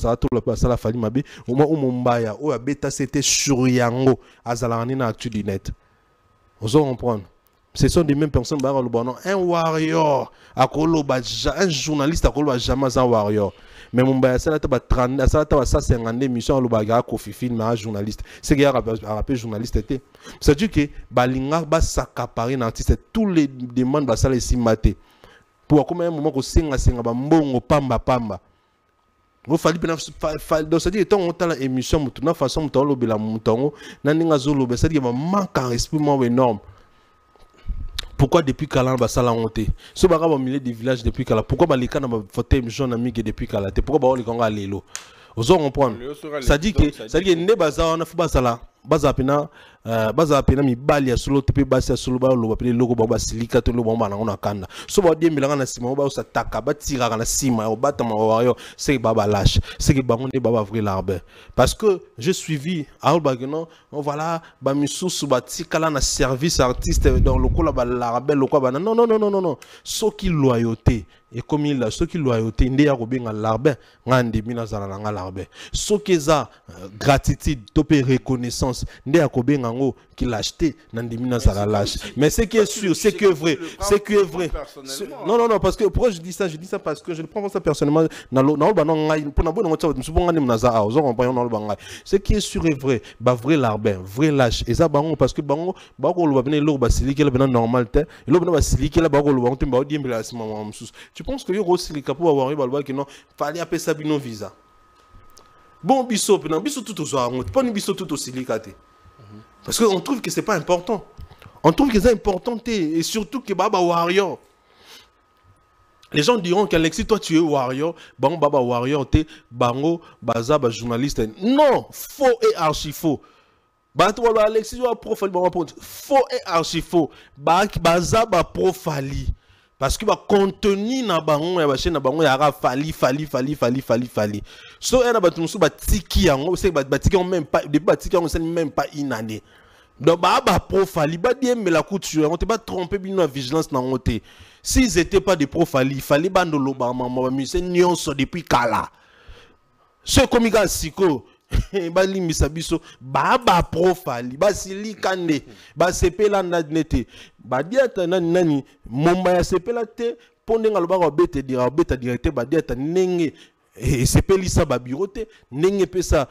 ça fallu ma be au moment où Mumbaya ou beta c'était sur Yango azalani na actu du net. On se comprend. Ce sont des mêmes personnes, un warrior, un journaliste à jamais un warrior. Mais mon bail, ça ça 50 émissions à l'Obaga, Kofi Film, un journaliste. C'est qu'il y a un rappel journaliste. C'est-à-dire que Balinga va s'accaparer un artiste, tous les demandes va s'aller s'y mater. Pour combien un moment que singa mbongo pamba. Vous fallait donc c'est-à-dire que on a l'émission, de toute façon, on a l'obéla montango, n'anninga zolo, c'est-à-dire qu'il y a un manque à esprit énorme. Pourquoi depuis Kala basala honte? Ce baga au milieu du village depuis Kala. Pourquoi balika na fauteuil jeune ami depuis Kala? Pourquoi ba oli konga lelo? Ozo comprendre. Ça dit que ne baza na fu basala. Baza pena mi bali ya solo tepe basi ya solo ba lo bapele loko ba silika to lo ba na ngona kanda. So ba die milanga na sima ba sa taka ba tira na sima o bata ma wayo c'est baba lâche. C'est que bango ne baba vrai l'arbre. Parce que j'ai suivi Aoul Bageno, voilà ba misusu ba tikala na service artiste dans le ko la ba l'arbre le ko ba non. So qui loyauté et comme il a ceux qui loyauté ndé ya kobenga l'arbre ngande mina zala nga l'arbre. So keza gratitude topé reconnaissance ndé ya kobenga qui l'a acheté Nandimina ça lâche. Mais ce qui est sûr, c'est que vrai, non, parce que pourquoi je dis ça parce que je ne prends pas ça personnellement. Ce qui est sûr est vrai, bah vrai l'arbre, vrai lâche. Et ça bango parce que bango le va venir l'eau basilique là normal et l'eau basilique là le va tomber dire mais tu penses que yo silica pour avoir eu que non fallait appeler ça bino visa. Bon biso tout aux on pas ni biso tout au silicate. Parce qu'on trouve que ce n'est pas important. On trouve que c'est important et surtout que Baba Warrior. Les gens diront qu'Alexis, toi tu es Warrior, Bango Baba Warrior, t'es Bango, Baza, journaliste. Non, faux et archi faux. Alexis, tu as profali, faux et archi faux. Baza, profali. Parce que le contenu na bango ya chaîne na bango ya fali. So ena batumsu batiki yango c'est batiki même pas des batiki yango c'est même pas une année. Donc ba profali ba die me la couture on te pas tromper bino vigilance na ngote. S'ils étaient pas des profali, il fallait bandolo ba mama musée nyonso depuis Kala. Ce comica siko ba limisa biso ba profali ba silikande ba sepela na nete ba diata nani momba ya sepela te pondenga lo ba bete directeur ba diata nenge et sepeli sa ba bureauté nenge pesa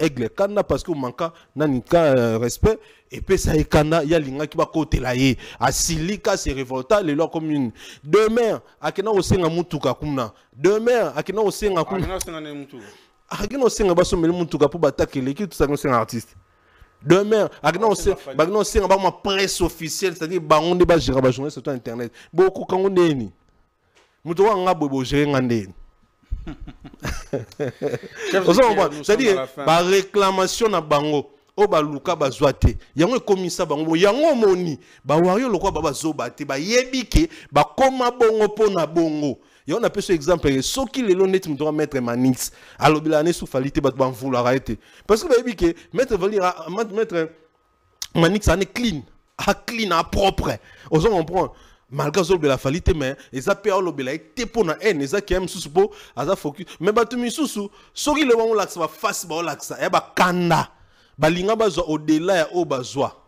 aigle kana parce que manka nani ka respect et pesa ekana ya linga ki ba kotela ye asilika se révolta les lois communes demain akena osenga mutuka kuna demain akena osenga kuna Agino senga baso mele mutuka pour battaquer l'équipe tout ça c'est un artiste. Demain, agino senga ba ma presse officielle, c'est-à-dire ba on débat gérer ba journée sur internet. Beaucoup quand on est ni. Mutuka nga bobo gérer ngandeni. C'est-à-dire ba réclamation na bango. o ba luka ba zoate yango komisa bango yango moni ba wario lokwa ba zobate ba yebike ba koma bongo pona bongo. Yo on a ce exemple soki lelo net me doit mettre manix alobila ne sou falite ba vouloir arrêter parce que ba yebike mettre valira mettre manix ane clean à propre on comprend malgré que la falite mais ils a peur lobela été pour na haine ils a qui aime sous po aza focus mais batumi sous soki le bon laxa ba face ba laxa ya ba kanda ba linga ba zo au-delà ya o bazwa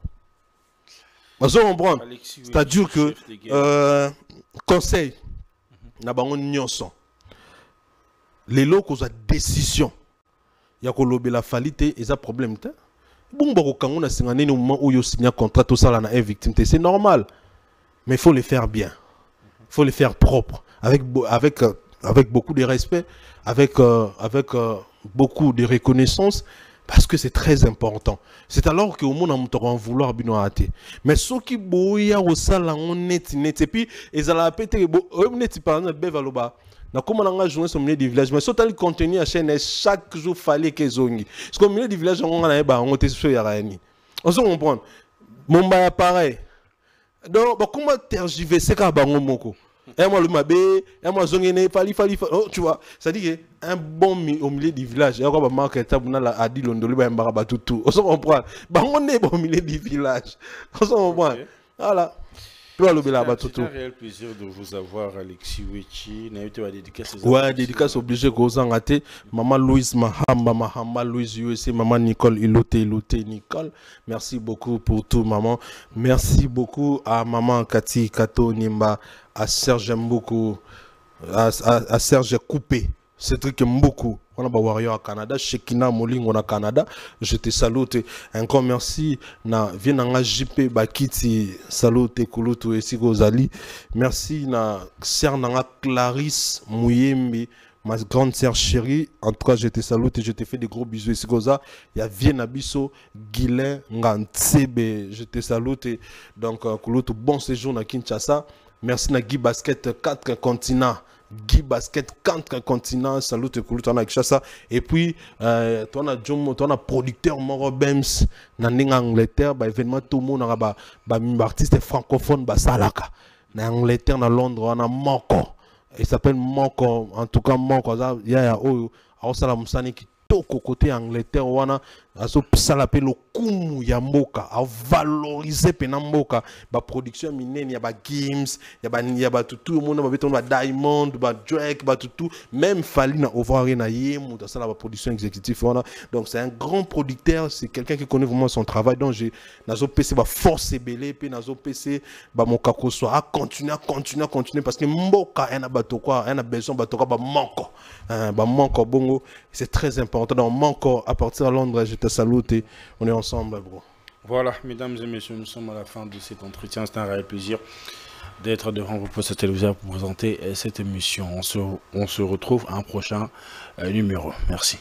bazo comprendre c'est-à-dire que conseil na bango nyonso lelo ko za décision ya ko lobela falite ils a problème te bon ba ko kango na singane no moment où yo signer contrat tout ça là na victime c'est normal. Mais il faut le faire bien. Il faut le faire propre. Avec beaucoup de respect. Avec beaucoup de reconnaissance. Parce que c'est très important. C'est alors que au monde on va vouloir bien arrêter. Mais ceux qui boya au salon on net. Et puis, ils allaient péter. Net par exemple, Bevaloba. Na comment on a joué sur le milieu du village. Mais surtout le contenu à chaîne chaque jour fallait que zongi. Parce qu'au milieu du village on était sur Yarani. On se comprend. Mon ba pareil. Donc, comment tergiverser quand bango moko? Et moi le mabé, et moi zongene, fali. Oh, tu vois, ça dit que un bon au milieu du village. Et on va marquer tabuna la adi londoli ba mbara tout. On se comprend. Bango ne au milieu du village. On se comprend. Voilà. C'est un
réel plaisir de vous avoir, Alexis Wechi.
Ouais, dédicace obligé que vous en ratez. Maman Louise Mahamba, Louise USA, maman Nicole Ilote, Nicole. Merci beaucoup pour tout, maman. Merci beaucoup à maman Cathy Kato Nimba, à Serge Mboukou, à Serge Coupé. C'est truc beaucoup. On a Warrior au Canada, Shekina Moling on a Canada. Je te salute. Encore merci. Na Vienanga JP Bakiti salute Kulutu et Sigozali. Merci na Sernanga Clarisse Mouyembe, ma grande sœur chérie. En tout cas, je te salute et je te fais des gros bisous et Sigoza. Il y a Vienabiso Guilain Ngantsebe. Je te salute. Donc Kulutu bon séjour na Kinshasa. Merci na Guy Basket 4 continents. Guy Basket 4 continents, salut te koulou tona Kishasa et puis toi na producteur Moro Bems na Angleterre ba événement tout le monde ba artiste francophone ba salaka na Angleterre na Londres on a Moko il s'appelle Moko en tout cas Moko ya oyo awsala musani ki toko côté Angleterre wana aso salape lo kumu ya mboka a valoriser pena mboka ba production minene ya ba games ya ba tout le monde ba beton ba Diamond ba Drake ba tout même Fali na Ovari na yemu dans ça la production exécutive wana donc c'est un grand producteur c'est quelqu'un qui connaît vraiment son travail donc j'ai nazo PC ba force belé pe nazo PC ba mokako so a continuer parce que mboka ena ba to quoi ena besoin ba to ba manko bongo c'est très important donc manko à partir de Londres je te salute, on est ensemble, bro.
Voilà, mesdames et messieurs, nous sommes à la fin de cet entretien. C'est un réel plaisir d'être devant vos postes téléviseurs pour présenter cette émission. On se retrouve à un prochain numéro. Merci.